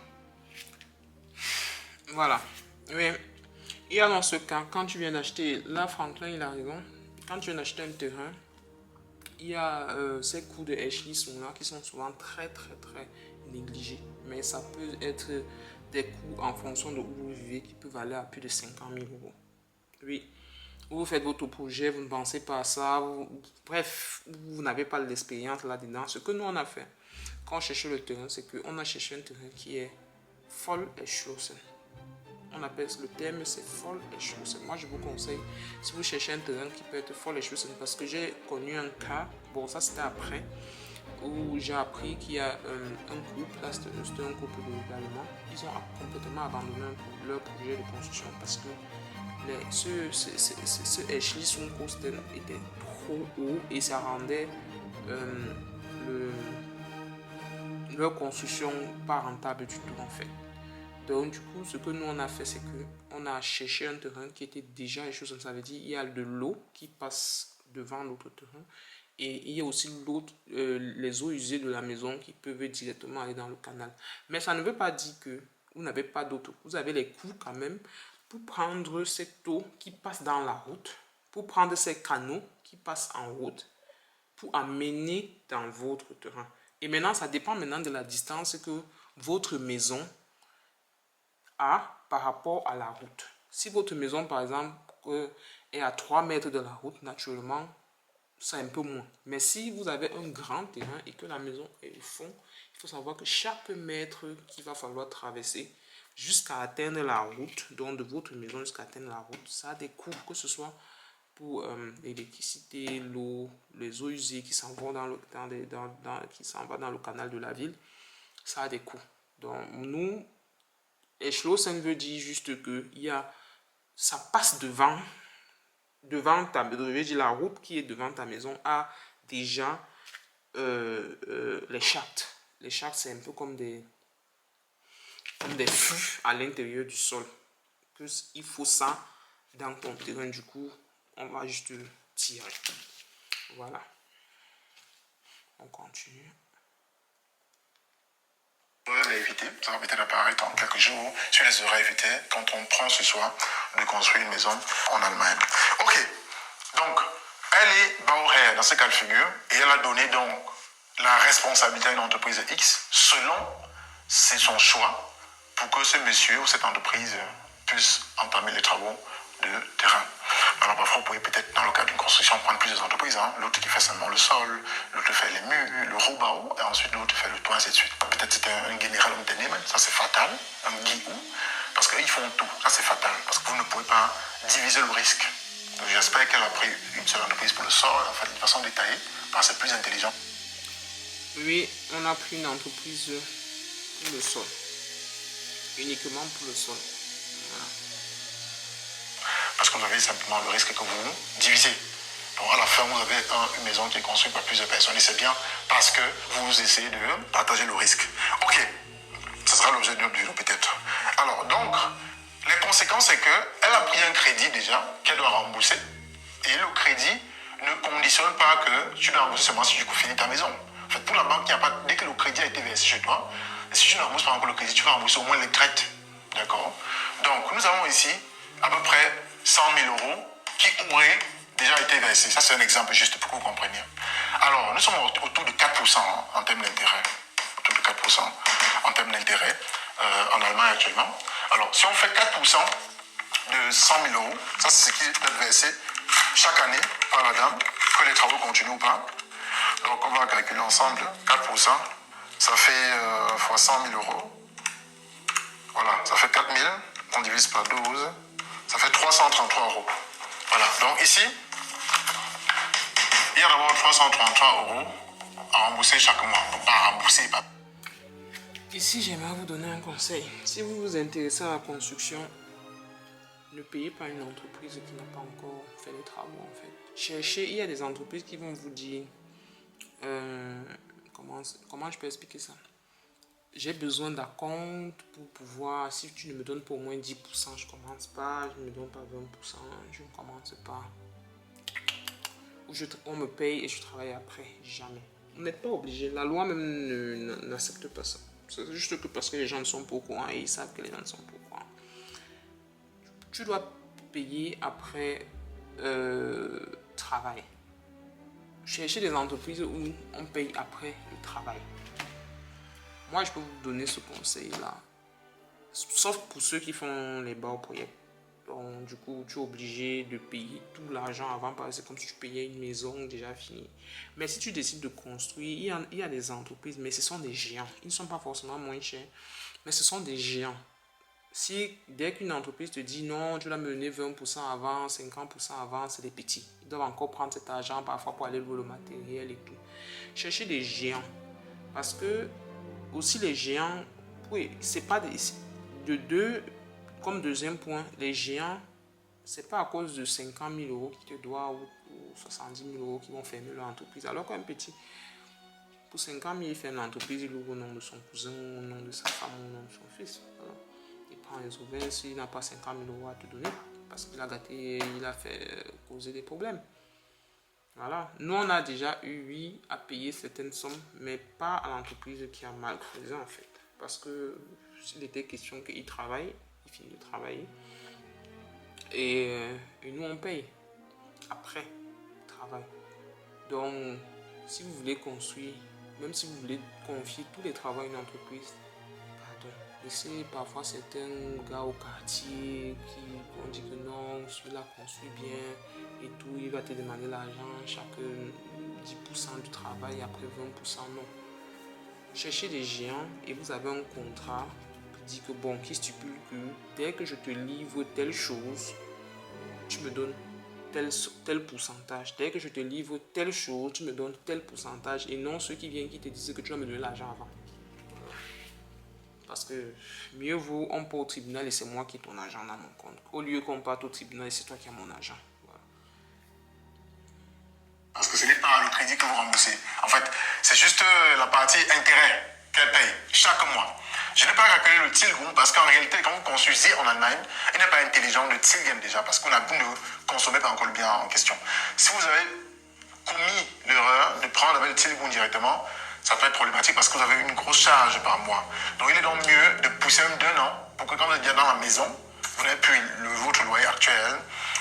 Speaker 1: Voilà. Oui. Et dans ce cas, quand tu viens d'acheter, là Franklin il a raison, quand tu viens d'acheter un terrain, il y a ces coûts de Eschlisson là qui sont souvent très négligés. Mais ça peut être des coûts en fonction de où vous vivez qui peuvent aller à plus de 50 000 euros. Oui. Vous faites votre projet, vous ne pensez pas à ça, bref, vous n'avez pas l'expérience là-dedans. Ce que nous on a fait, quand on cherchait le terrain, c'est qu'on a cherché un terrain qui est voll erschlossen. On appelle le terme, c'est voll erschlossen. Moi, je vous conseille, si vous cherchez un terrain qui peut être voll erschlossen, parce que j'ai connu un cas, bon, ça c'était après, où j'ai appris qu'il y a un couple, là c'était un couple d'Allemands, ils ont complètement abandonné leur projet de construction parce que ce Eschlisson Kosten était trop haut et ça rendait leur construction pas rentable du tout en fait. Donc du coup, ce que nous on a fait, c'est que on a cherché un terrain qui était déjà Eschlisson. Ça veut dire il y a de l'eau qui passe devant l'autre terrain et il y a aussi les eaux usées de la maison qui peuvent directement aller dans le canal. Mais ça ne veut pas dire que vous n'avez pas d'autres coûts. Vous avez les coûts quand même pour prendre cette eau qui passe dans la route, pour prendre ces canaux qui passent en route, pour amener dans votre terrain. Et maintenant, ça dépend maintenant de la distance que votre maison a par rapport à la route. Si votre maison, par exemple, est à 3 mètres de la route, naturellement, c'est un peu moins. Mais si vous avez un grand terrain et que la maison est au fond, il faut savoir que chaque mètre qu'il va falloir traverser jusqu'à atteindre la route, donc de votre maison jusqu'à atteindre la route, ça a des coûts, que ce soit pour l'électricité, l'eau, les eaux usées qui s'en vont qui s'en va dans le canal de la ville, ça a des coûts. Donc nous, Eschlossen veut dire juste que ça passe devant la route qui est devant ta maison a déjà les chartes. Les chartes, c'est un peu comme des fûts à l'intérieur du sol. Il faut ça dans ton terrain. Du coup, on va juste tirer. Voilà. On continue.
Speaker 2: À éviter, ça va peut-être apparaître en quelques jours sur les erreurs à éviter quand on prend ce soir de construire une maison en Allemagne. Ok, donc elle est Bauherr dans ce cas de figure et elle a donné donc la responsabilité à une entreprise X selon son choix pour que ce monsieur ou cette entreprise puisse entamer les travaux de terrain. Alors parfois vous pouvez peut-être dans le cadre d'une construction prendre plusieurs entreprises, hein. L'autre qui fait seulement le sol, l'autre fait les murs, le Rohbau, et ensuite l'autre fait le toit, ainsi de suite. Peut-être c'était un général Unternehmen, ça c'est fatal, un GU, parce qu'ils font tout, ça c'est fatal, parce que vous ne pouvez pas diviser le risque. J'espère qu'elle a pris une seule entreprise pour le sol, en fait, de façon détaillée, parce que c'est plus intelligent.
Speaker 1: Oui, on a pris une entreprise pour le sol, uniquement pour le sol. Voilà.
Speaker 2: Parce que vous avez simplement le risque que vous divisez. Donc à la fin, vous avez une maison qui est construite par plusieurs personnes et c'est bien parce que vous essayez de partager le risque. Ok, ce sera l'objet de notre vidéo peut-être. Alors donc, les conséquences c'est qu'elle a pris un crédit déjà qu'elle doit rembourser et le crédit ne conditionne pas que tu dois rembourser seulement si tu finis ta maison. En fait, pour la banque, dès que le crédit a été versé chez toi, si tu ne rembourses pas encore le crédit, tu vas rembourser au moins les traites. D'accord? Donc, nous avons ici à peu près 100 000 euros qui auraient déjà été versés. Ça, c'est un exemple juste pour que vous compreniez. Alors, nous sommes autour de 4% en termes d'intérêt. Autour de 4% en termes d'intérêt en Allemagne actuellement. Alors, si on fait 4% de 100 000 euros, ça, c'est ce qui doit être versé chaque année par la dame, que les travaux continuent ou pas. Donc, on va calculer ensemble 4%. Ça fait fois 100 000 euros. Voilà, ça fait 4 000. On divise par 12. Ça fait 333 euros. Voilà, donc ici, il y a d'abord 333 euros à rembourser chaque mois. Donc, pas à rembourser, pas.
Speaker 1: Ici, j'aimerais vous donner un conseil. Si vous vous intéressez à la construction, ne payez pas une entreprise qui n'a pas encore fait les travaux en fait. Cherchez, il y a des entreprises qui vont vous dire comment je peux expliquer ça? J'ai besoin d'acompte pour pouvoir, si tu ne me donnes pas au moins 10%, je commence pas, je ne me donne pas 20%, je ne commence pas. Ou on me paye et je travaille après, jamais. On n'est pas obligé, la loi même n'accepte pas ça. C'est juste que parce que les gens ne sont pas au courant et ils savent que les gens ne sont pas au courant. Tu dois payer après travail. Cherchez des entreprises où on paye après le travail. Moi, je peux vous donner ce conseil-là. Sauf pour ceux qui font les bas au projet. Donc, du coup, tu es obligé de payer tout l'argent avant, parce que c'est comme si tu payais une maison déjà finie. Mais si tu décides de construire, il y a des entreprises, mais ce sont des géants. Ils ne sont pas forcément moins chers, mais ce sont des géants. Si dès qu'une entreprise te dit non, tu dois me donner 20% avant, 50% avant, c'est des petits. Ils doivent encore prendre cet argent parfois pour aller louer le matériel et tout. Cherchez des géants. Parce que aussi les géants, oui, c'est pas comme deuxième point, les géants, c'est pas à cause de 50 000 euros qui te doivent ou 70 000 euros qui vont fermer leur entreprise. Alors qu'un petit, pour 50 000, il ferme l'entreprise, il ouvre au nom de son cousin, au nom de sa femme, au nom de son fils. Voilà. Il prend les aubaines s'il n'a pas 50 000 euros à te donner parce qu'il a gâté, il a fait causer des problèmes. Voilà. Nous, on a déjà eu, oui, à payer certaines sommes, mais pas à l'entreprise qui a mal creusé en fait. Parce que s'il était question qu'il travaille, il finit de travailler. Et nous, on paye après le travail. Donc, si vous voulez construire, même si vous voulez confier tous les travaux à une entreprise, pardon, laissez parfois certains gars au quartier qui vont dire que non, celui-là construit bien et tout, il va te demander l'argent chaque 10% du travail, après 20%, non. Cherchez des géants et vous avez un contrat qui dit que bon, qui stipule que dès que je te livre telle chose, tu me donnes tel pourcentage. Dès que je te livre telle chose, tu me donnes tel pourcentage et non ceux qui viennent qui te disent que tu vas me donner l'argent avant. Parce que mieux vaut on part au tribunal et c'est moi qui ai ton argent dans mon compte. Au lieu qu'on parte au tribunal et c'est toi qui as mon argent. Voilà.
Speaker 2: Parce que ce n'est pas le crédit que vous remboursez. En fait, c'est juste la partie intérêt qu'elle paye chaque mois. Je n'ai pas calculé le Tilgum parce qu'en réalité, quand vous construisez en Allemagne, il n'est pas intelligent le Tilgum déjà parce qu'on a ne consommez pas encore le bien en question. Si vous avez commis l'erreur de prendre avec le Tilgum directement, ça peut être problématique parce que vous avez une grosse charge par mois. Donc il est donc mieux de pousser même d'un an pour que quand vous êtes déjà dans la maison, vous n'avez plus votre loyer actuel,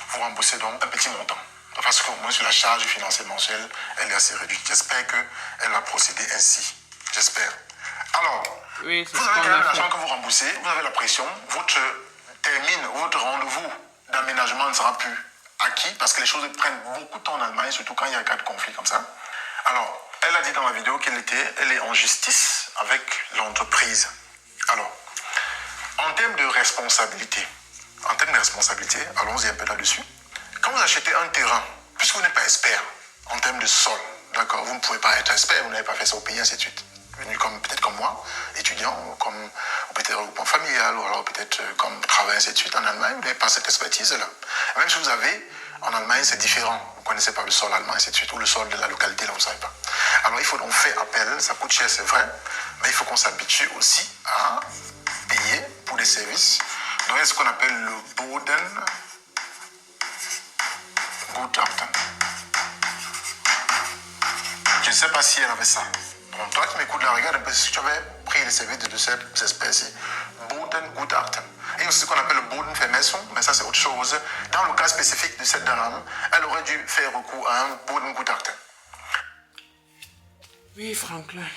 Speaker 2: vous remboursez donc un petit montant. Parce qu'au moins sur la charge financière mensuelle, elle est assez réduite. J'espère qu'elle va procéder ainsi. J'espère. Alors,
Speaker 1: oui,
Speaker 2: vous avez quand même l'argent que vous remboursez, vous avez la pression, votre rendez-vous d'aménagement ne sera plus acquis parce que les choses prennent beaucoup de temps en Allemagne, surtout quand il y a un cas de conflit comme ça. Alors, elle a dit dans la vidéo elle est en justice avec l'entreprise. Alors, en termes de responsabilité, allons-y un peu là-dessus. Quand vous achetez un terrain, puisque vous n'êtes pas expert en termes de sol, d'accord, vous ne pouvez pas être expert, vous n'avez pas fait ça au pays, ainsi de suite. Peut-être comme moi, étudiant, ou peut-être regroupement familial, ou alors peut-être comme travail, ainsi de suite, en Allemagne, vous n'avez pas cette expertise-là. Même si vous avez, en Allemagne, c'est différent. Vous ne connaissez pas le sol allemand, ainsi de suite, ou le sol de la localité, là, vous ne savez pas. Alors, il faut donc faire appel, ça coûte cher, c'est vrai, mais il faut qu'on s'habitue aussi à payer pour des services. Donc, il y a ce qu'on appelle le Bodengutachten. Je ne sais pas si elle avait ça. Donc, toi qui m'écoutes là, regarde un peu si tu avais pris les services de cette espèce-ci. Bodengutachten. Et aussi ce qu'on appelle le Bodenvermessung, mais ça c'est autre chose. Dans le cas spécifique de cette dame, elle aurait dû faire recours à un Bodengutachten.
Speaker 1: Oui, Franklin,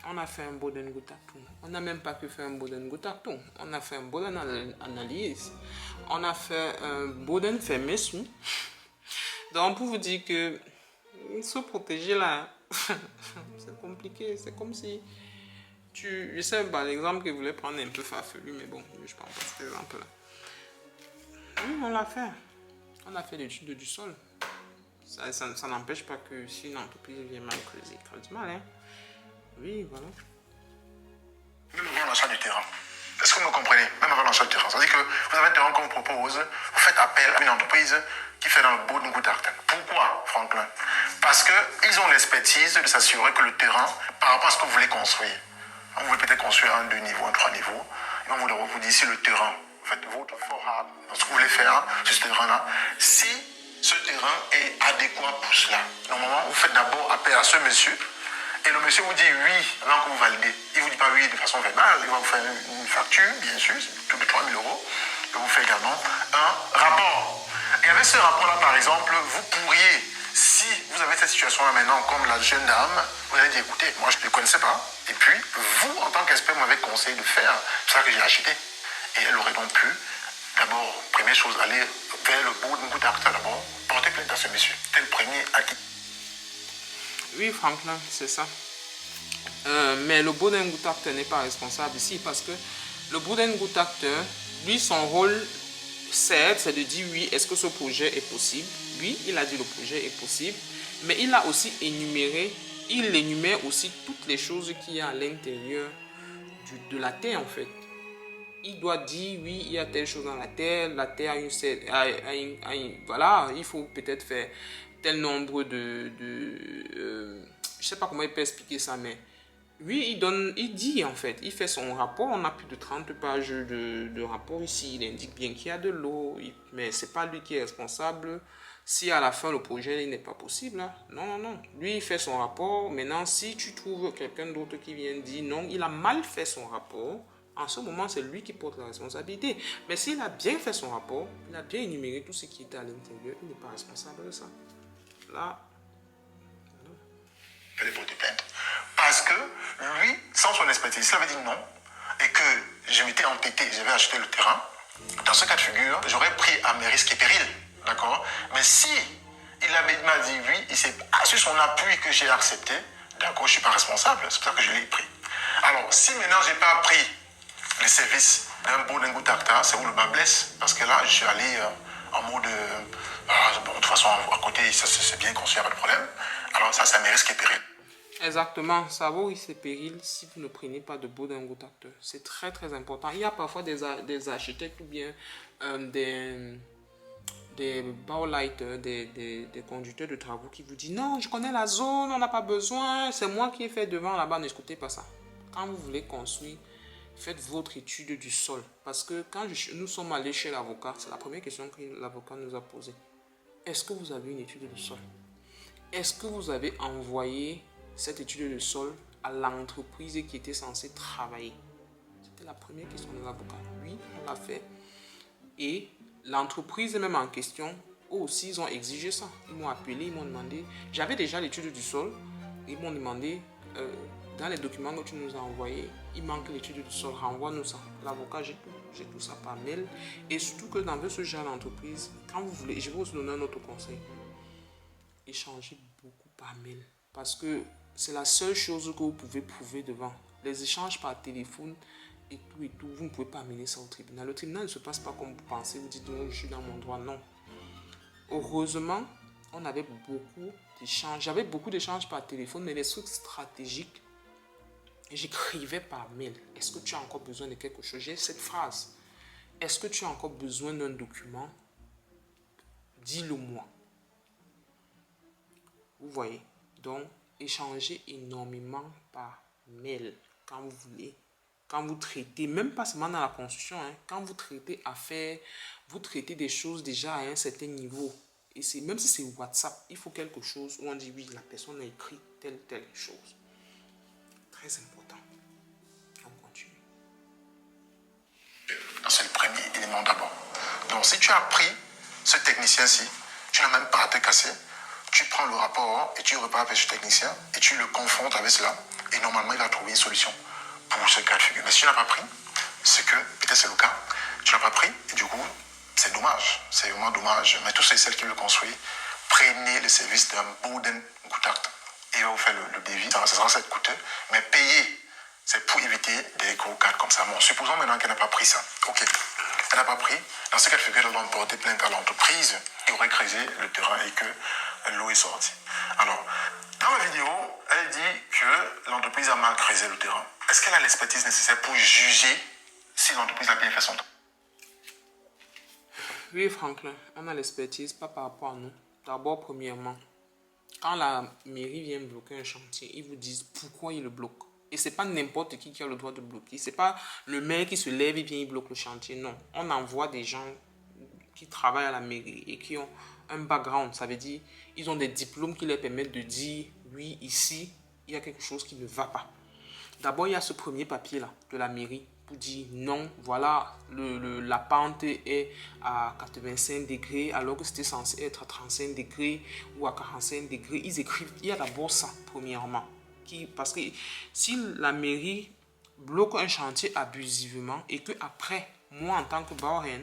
Speaker 1: on a fait un Bodengutachten. On n'a même pas que fait un Bodengutachten. On a fait un Bodenanalyse. On a fait un Bodenvermessung. Donc, pour vous dire que se protéger là, c'est compliqué. C'est comme si je sais pas, l'exemple que je voulais prendre est un peu farfelu, mais bon, je prends pas cet exemple là. Oui, on l'a fait. On a fait l'étude du sol. Ça n'empêche pas que si une entreprise vient mal creuser, creuse mal, hein. Oui, voilà.
Speaker 2: Même avant l'achat du terrain. Est-ce que vous me comprenez? Même avant l'achat du terrain. C'est-à-dire que vous avez un terrain qu'on vous propose, vous faites appel à une entreprise qui fait dans le Boden Gutachten. Pourquoi, Franklin? Parce qu'ils ont l'expertise de s'assurer que le terrain, par rapport à ce que vous voulez construire, vous voulez peut-être construire un 2 niveaux, un 3 niveaux, ils vont vous dire si le terrain, en fait, votre forage, ce que vous voulez faire sur ce terrain-là, si ce terrain est adéquat pour cela. Normalement, vous faites d'abord appel à ce monsieur, et le monsieur vous dit oui avant que vous validez. Il ne vous dit pas oui de façon verbale, il va vous faire une facture, bien sûr, tout de 3 000 €, et vous fait également un rapport. Et avec ce rapport-là, par exemple, vous pourriez, si vous avez cette situation-là maintenant, comme la jeune dame, vous allez dire, écoutez, moi je ne le connaissais pas, et puis vous, en tant qu'expert, m'avez conseillé de faire, c'est ça que j'ai acheté. Et elle aurait donc pu, d'abord, première chose, aller vers le Boden Gutachten d'abord, porter plainte à ce monsieur. C'était le premier acquis.
Speaker 1: Oui, Franklin, c'est ça. Mais le Boden Gutachten n'est pas responsable ici parce que le Boden Gutachten, lui, son rôle, certes, c'est de dire oui, est-ce que ce projet est possible? Oui, il a dit le projet est possible, mais il a aussi énuméré, il énumère aussi toutes les choses qu'il y a à l'intérieur de la terre en fait. Il doit dire oui, il y a telle chose dans la terre voilà, il faut peut-être faire tel nombre je sais pas comment il peut expliquer ça, mais oui, il dit en fait, il fait son rapport, on a plus de 30 pages de rapport ici, il indique bien qu'il y a de l'eau, mais c'est pas lui qui est responsable si à la fin le projet n'est pas possible. Hein. Non, non, non, lui il fait son rapport, maintenant si tu trouves quelqu'un d'autre qui vient dire non, il a mal fait son rapport, en ce moment c'est lui qui porte la responsabilité. Mais s'il a bien fait son rapport, il a bien énuméré tout ce qui était à l'intérieur, il n'est pas responsable de ça. Là,
Speaker 2: les porter plainte. Parce que lui, sans son expertise, s'il avait dit non, et que je m'étais entêté, j'avais acheté le terrain, dans ce cas de figure, j'aurais pris à mes risques et périls, d'accord? Mais si il m'a dit oui, c'est sur son appui que j'ai accepté, d'accord, je ne suis pas responsable, c'est pour ça que je l'ai pris. Alors, si maintenant je n'ai pas pris les services d'un Boden Gutachten, c'est où le bas blesse, parce que là, je suis allé en mode, bon, de toute façon, à côté, ça c'est bien construit, pas de problème. Alors ça mes risques et périls.
Speaker 1: Exactement, ça vaut risque et péril si vous ne prenez pas de Boden Gutachten. C'est très très important. Il y a parfois des architectes ou bien des bauleiters, des conducteurs de travaux qui vous disent non, je connais la zone, on n'a pas besoin, c'est moi qui ai fait devant là-bas, n'écoutez pas ça. Quand vous voulez construire, faites votre étude du sol. Parce que quand nous sommes allés chez l'avocat, c'est la première question que l'avocat nous a posée. Est-ce que vous avez une étude du sol? Est-ce que vous avez envoyé cette étude de sol à l'entreprise qui était censée travailler? C'était la première question de l'avocat. Oui, on l'a fait. Et l'entreprise même en question, eux aussi, ils ont exigé ça. Ils m'ont appelé, ils m'ont demandé. J'avais déjà l'étude du sol. Ils m'ont demandé, dans les documents que tu nous as envoyés, il manque l'étude du sol, renvoie-nous ça. L'avocat, j'ai tout ça par mail. Et surtout que dans ce genre d'entreprise, quand vous voulez, je vais vous donner un autre conseil. Échanger beaucoup par mail. Parce que c'est la seule chose que vous pouvez prouver devant. Les échanges par téléphone et tout, vous ne pouvez pas amener ça au tribunal. Le tribunal ne se passe pas comme vous pensez, vous dites oh, je suis dans mon droit. Non. Heureusement, on avait beaucoup d'échanges. J'avais beaucoup d'échanges par téléphone, mais les trucs stratégiques, j'écrivais par mail. Est-ce que tu as encore besoin de quelque chose? J'ai cette phrase. Est-ce que tu as encore besoin d'un document? Dis-le-moi. Vous voyez, donc échangez énormément par mail quand vous voulez, quand vous traitez, même pas seulement dans la construction, hein, quand vous traitez affaires, vous traitez des choses déjà à un certain niveau. Et même si c'est WhatsApp, il faut quelque chose où on dit oui, la personne a écrit telle chose. Très important. On continue.
Speaker 2: C'est le premier élément d'abord. Donc si tu as pris ce technicien-ci, tu n'as même pas à te casser. Tu prends le rapport et tu repars avec ce technicien et tu le confrontes avec cela. Et normalement, il va trouver une solution pour ce cas de figure. Mais si tu n'as pas pris, c'est que, peut-être c'est le cas, tu n'as pas pris et du coup, c'est dommage. C'est vraiment dommage. Mais tous ceux et celles qui le construisent, prenez le service d'un Boden Gutachten. Et il va vous faire le devis. Ça sera coûteux, mais payez. C'est pour éviter des gros cas comme ça. Bon, supposons maintenant qu'elle n'a pas pris ça. Ok. Elle n'a pas pris. Dans ce cas de figure, elle va porter plainte à l'entreprise qui aurait creusé le terrain et que l'eau est sortie. Alors, dans la vidéo, elle dit que l'entreprise a mal creusé le terrain. Est-ce qu'elle a l'expertise nécessaire pour juger si l'entreprise a bien fait son travail?
Speaker 1: Oui, Franklin, on a l'expertise, pas par rapport à nous. D'abord, premièrement, quand la mairie vient bloquer un chantier, ils vous disent pourquoi ils le bloquent. Et c'est pas n'importe qui a le droit de bloquer. C'est pas le maire qui se lève et vient, il bloque le chantier. Non, on envoie des gens qui travaillent à la mairie et qui ont un background. Ça veut dire, ils ont des diplômes qui leur permettent de dire, oui, ici, il y a quelque chose qui ne va pas. D'abord, il y a ce premier papier-là de la mairie pour dire non, voilà, la pente est à 85 degrés alors que c'était censé être à 35 degrés ou à 45 degrés. Ils écrivent, il y a d'abord ça, premièrement. Parce que si la mairie bloque un chantier abusivement et que après, moi en tant que bauherr,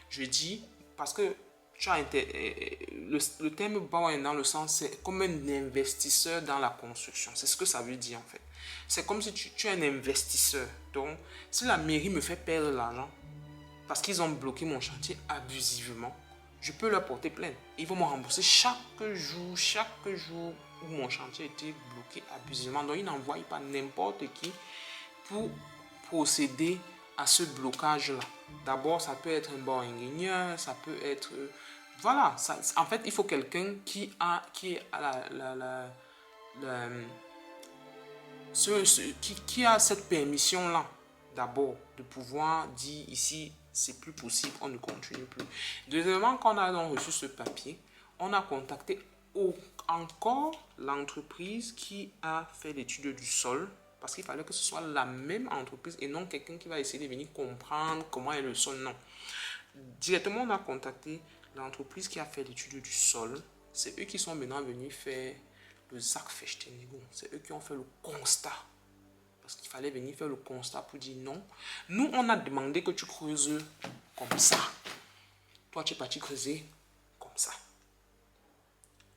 Speaker 1: je dis, parce que le terme bauherr dans le sens, c'est comme un investisseur dans la construction. C'est ce que ça veut dire en fait. C'est comme si tu es un investisseur. Donc, si la mairie me fait perdre l'argent parce qu'ils ont bloqué mon chantier abusivement, je peux leur porter plainte. Ils vont me rembourser chaque jour où mon chantier a été bloqué abusivement. Donc, ils n'envoient pas n'importe qui pour procéder à ce blocage-là. D'abord, ça peut être un bon ingénieur, ça peut être... voilà, en fait, il faut quelqu'un qui a qui a cette permission-là, d'abord, de pouvoir dire ici, c'est plus possible, on ne continue plus. Deuxièmement, quand on a donc reçu ce papier, on a contacté encore l'entreprise qui a fait l'étude du sol, parce qu'il fallait que ce soit la même entreprise et non quelqu'un qui va essayer de venir comprendre comment est le sol. Non. Directement, on a contacté l'entreprise qui a fait l'étude du sol. C'est eux qui sont maintenant venus faire le Sachverständigung. C'est eux qui ont fait le constat. Parce qu'il fallait venir faire le constat pour dire non. Nous, on a demandé que tu creuses comme ça. Toi, tu es parti creuser comme ça.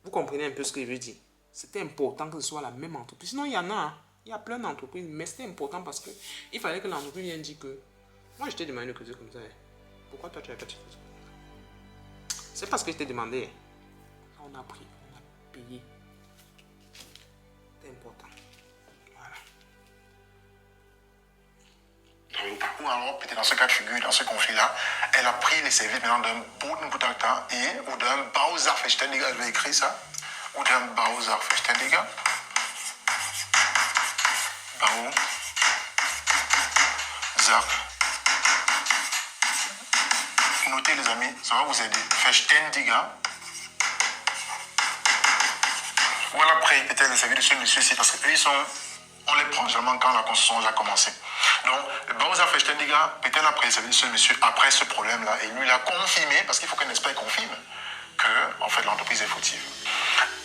Speaker 1: Vous comprenez un peu ce que je veux dire? C'était important que ce soit la même entreprise. Sinon, il y en a. Hein. Il y a plein d'entreprises. Mais c'était important parce que il fallait que l'entreprise vienne dire que moi, je t'ai demandé de creuser comme ça. Pourquoi toi, tu n'avais pas fait comme ça? C'est parce que je t'ai demandé. On a pris, on a payé. C'est important. Voilà.
Speaker 2: Ou alors, peut-être dans ce cas de figure, dans ce conflit-là, elle a pris les services maintenant d'un Bodenbutacta ou d'un Bausachverständiger, je vais écrire ça, ou d'un Bausachverständiger. Bausach. Notez les amis, ça va vous aider. Verständiger. Ou elle a pris peut-être les services de ce monsieur-ci, parce qu'eux, on les prend seulement quand la construction a commencé. Donc, le Bausachverständiger, peut-être après le service de ce monsieur, après ce problème-là, et lui l'a confirmé, parce qu'il faut qu'un expert confirme que, en fait, l'entreprise est fautive.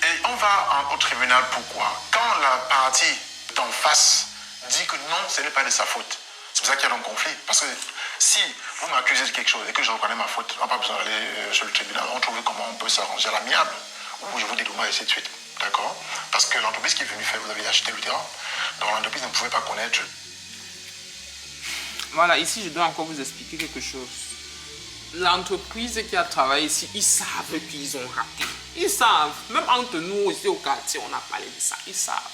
Speaker 2: Et on va au tribunal, pourquoi? Quand la partie d'en face dit que non, ce n'est pas de sa faute. C'est pour ça qu'il y a un conflit. Parce que si vous m'accusez de quelque chose et que je reconnais ma faute, on n'a pas besoin d'aller sur le tribunal. On trouve comment on peut s'arranger à l'amiable, ou je vous dédommage et ainsi de suite. D'accord? Parce que l'entreprise qui est venue faire, vous avez acheté le terrain. Donc l'entreprise ne pouvait pas connaître.
Speaker 1: Voilà, ici je dois encore vous expliquer quelque chose. L'entreprise qui a travaillé ici, ils savent qu'ils ont raté. Ils savent. Même entre nous ici au quartier, on a parlé de ça. Ils savent.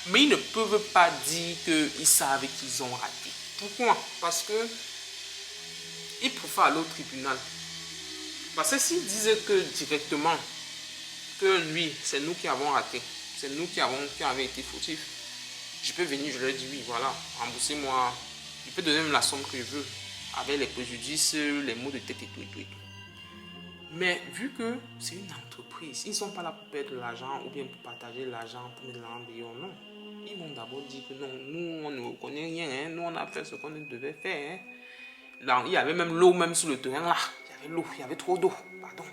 Speaker 1: Mais ils ne peuvent pas dire qu'ils savent qu'ils ont raté. Pourquoi? Parce que ils préfèrent aller au tribunal. Parce que s'ils disaient que directement que lui, c'est nous qui avons raté, c'est nous qui avons été fautifs, je peux venir, je leur dis oui, voilà, remboursez-moi. Je peux donner même la somme que je veux, avec les préjudices, les maux de tête et tout et tout et tout. Mais vu que c'est une entreprise, ils ne sont pas là pour perdre de l'argent ou bien pour partager l'argent, pour mettre l'argent dehors, non. Ils vont d'abord dire que non, nous on ne connaît rien, hein, nous on a fait ce qu'on devait faire. Hein. Là, il y avait même l'eau même sur le terrain là, il y avait l'eau, il y avait trop d'eau, pardon.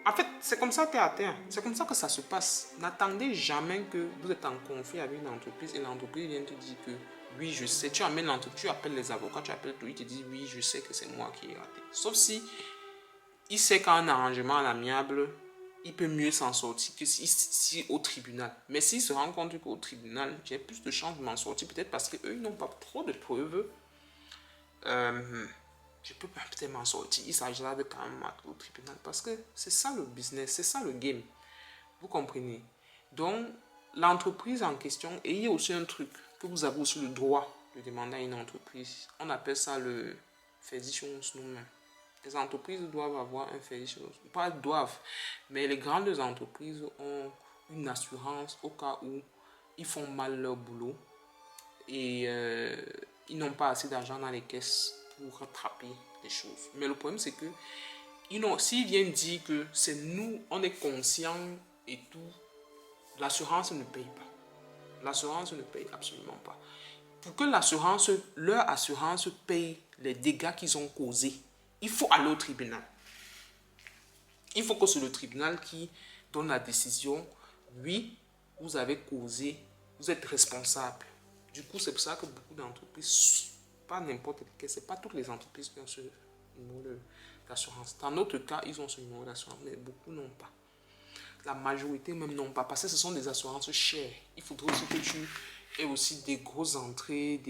Speaker 1: En fait, c'est comme ça terre à terre, c'est comme ça que ça se passe. N'attendez jamais que vous êtes en conflit avec une entreprise et l'entreprise vient te dire que oui, je sais, tu amènes l'entreprise, tu appelles les avocats, tu appelles tout, ils te disent oui, je sais que c'est moi qui ai raté. Sauf si il sait qu'un arrangement à l'amiable, il peut mieux s'en sortir que si au tribunal. Mais s'il se rend compte qu'au tribunal, j'ai plus de chances de m'en sortir, peut-être parce qu'eux, ils n'ont pas trop de preuves. Je peux peut-être m'en sortir. Il s'agira de quand même aller au tribunal parce que c'est ça le business, c'est ça le game. Vous comprenez? Donc, l'entreprise en question, et il y a aussi un truc que vous avez aussi le droit de demander à une entreprise. On appelle ça le Versicherungsnummer. Les entreprises doivent avoir un faillite. Pas doivent, mais les grandes entreprises ont une assurance au cas où ils font mal leur boulot et ils n'ont pas assez d'argent dans les caisses pour rattraper les choses. Mais le problème, c'est que s'ils viennent dire que c'est nous, on est conscient et tout, l'assurance ne paye pas. L'assurance ne paye absolument pas. Pour que leur assurance paye les dégâts qu'ils ont causés, il faut aller au tribunal. Il faut que c'est le tribunal qui donne la décision. Oui, vous avez causé, vous êtes responsable. Du coup, c'est pour ça que beaucoup d'entreprises, pas n'importe lesquelles, c'est pas toutes les entreprises qui ont ce numéro d'assurance. Dans notre cas, ils ont ce numéro d'assurance, mais beaucoup n'ont pas. La majorité même n'ont pas, parce que ce sont des assurances chères. Il faudrait aussi que tu aies aussi des grosses entrées,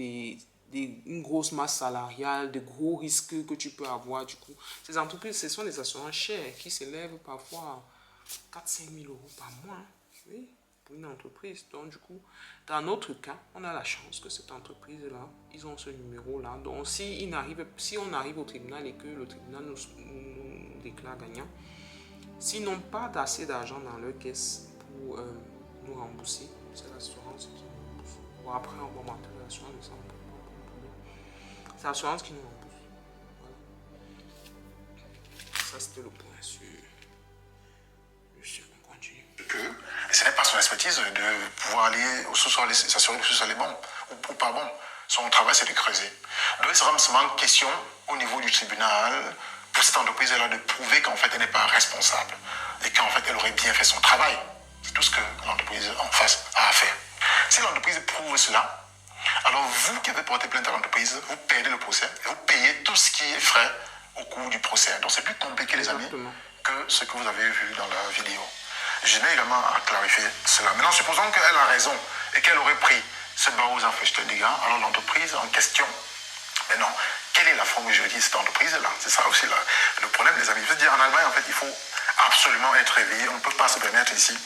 Speaker 1: une grosse masse salariale, de gros risques que tu peux avoir. Du coup, ces entreprises, ce sont des assurances chères qui s'élèvent parfois à 4-5 000 euros par mois. Oui, pour une entreprise. Donc, du coup, dans notre cas, on a la chance que cette entreprise-là, ils ont ce numéro-là. Donc, si on arrive au tribunal et que le tribunal nous déclare gagnant, s'ils n'ont pas assez d'argent dans leur caisse pour nous rembourser, c'est l'assurance qui nous rembourse. Bon, après, on va monter l'assurance, mais ça ne peut pas pour le problème. C'est l'assurance qui nous rembourse. Voilà. Ça, c'était le point sur... On continue.
Speaker 2: Et ce n'est pas son expertise de pouvoir aller au sous-sol et s'assurer que le sous-sol est bon ou pas bon. Son travail, c'est de creuser. Donc, il sera seulement question au niveau du tribunal pour cette entreprise-là de prouver qu'en fait, elle n'est pas responsable et qu'en fait, elle aurait bien fait son travail. C'est tout ce que l'entreprise en face a à faire. Si l'entreprise prouve cela, alors vous qui avez porté plainte à l'entreprise, vous payez le procès et vous payez tout ce qui est frais au cours du procès. Donc, c'est plus compliqué, les amis, que ce que vous avez vu dans la vidéo. Je n'ai également à clarifier cela. Maintenant, supposons qu'elle a raison et qu'elle aurait pris ce Bauhaus Anfechtedinger, alors l'entreprise en question, mais non, quelle est la forme juridique de cette entreprise-là? C'est ça aussi le problème, les amis. Je veux dire, en Allemagne, en fait, il faut absolument être réveillé. On ne peut pas se permettre ici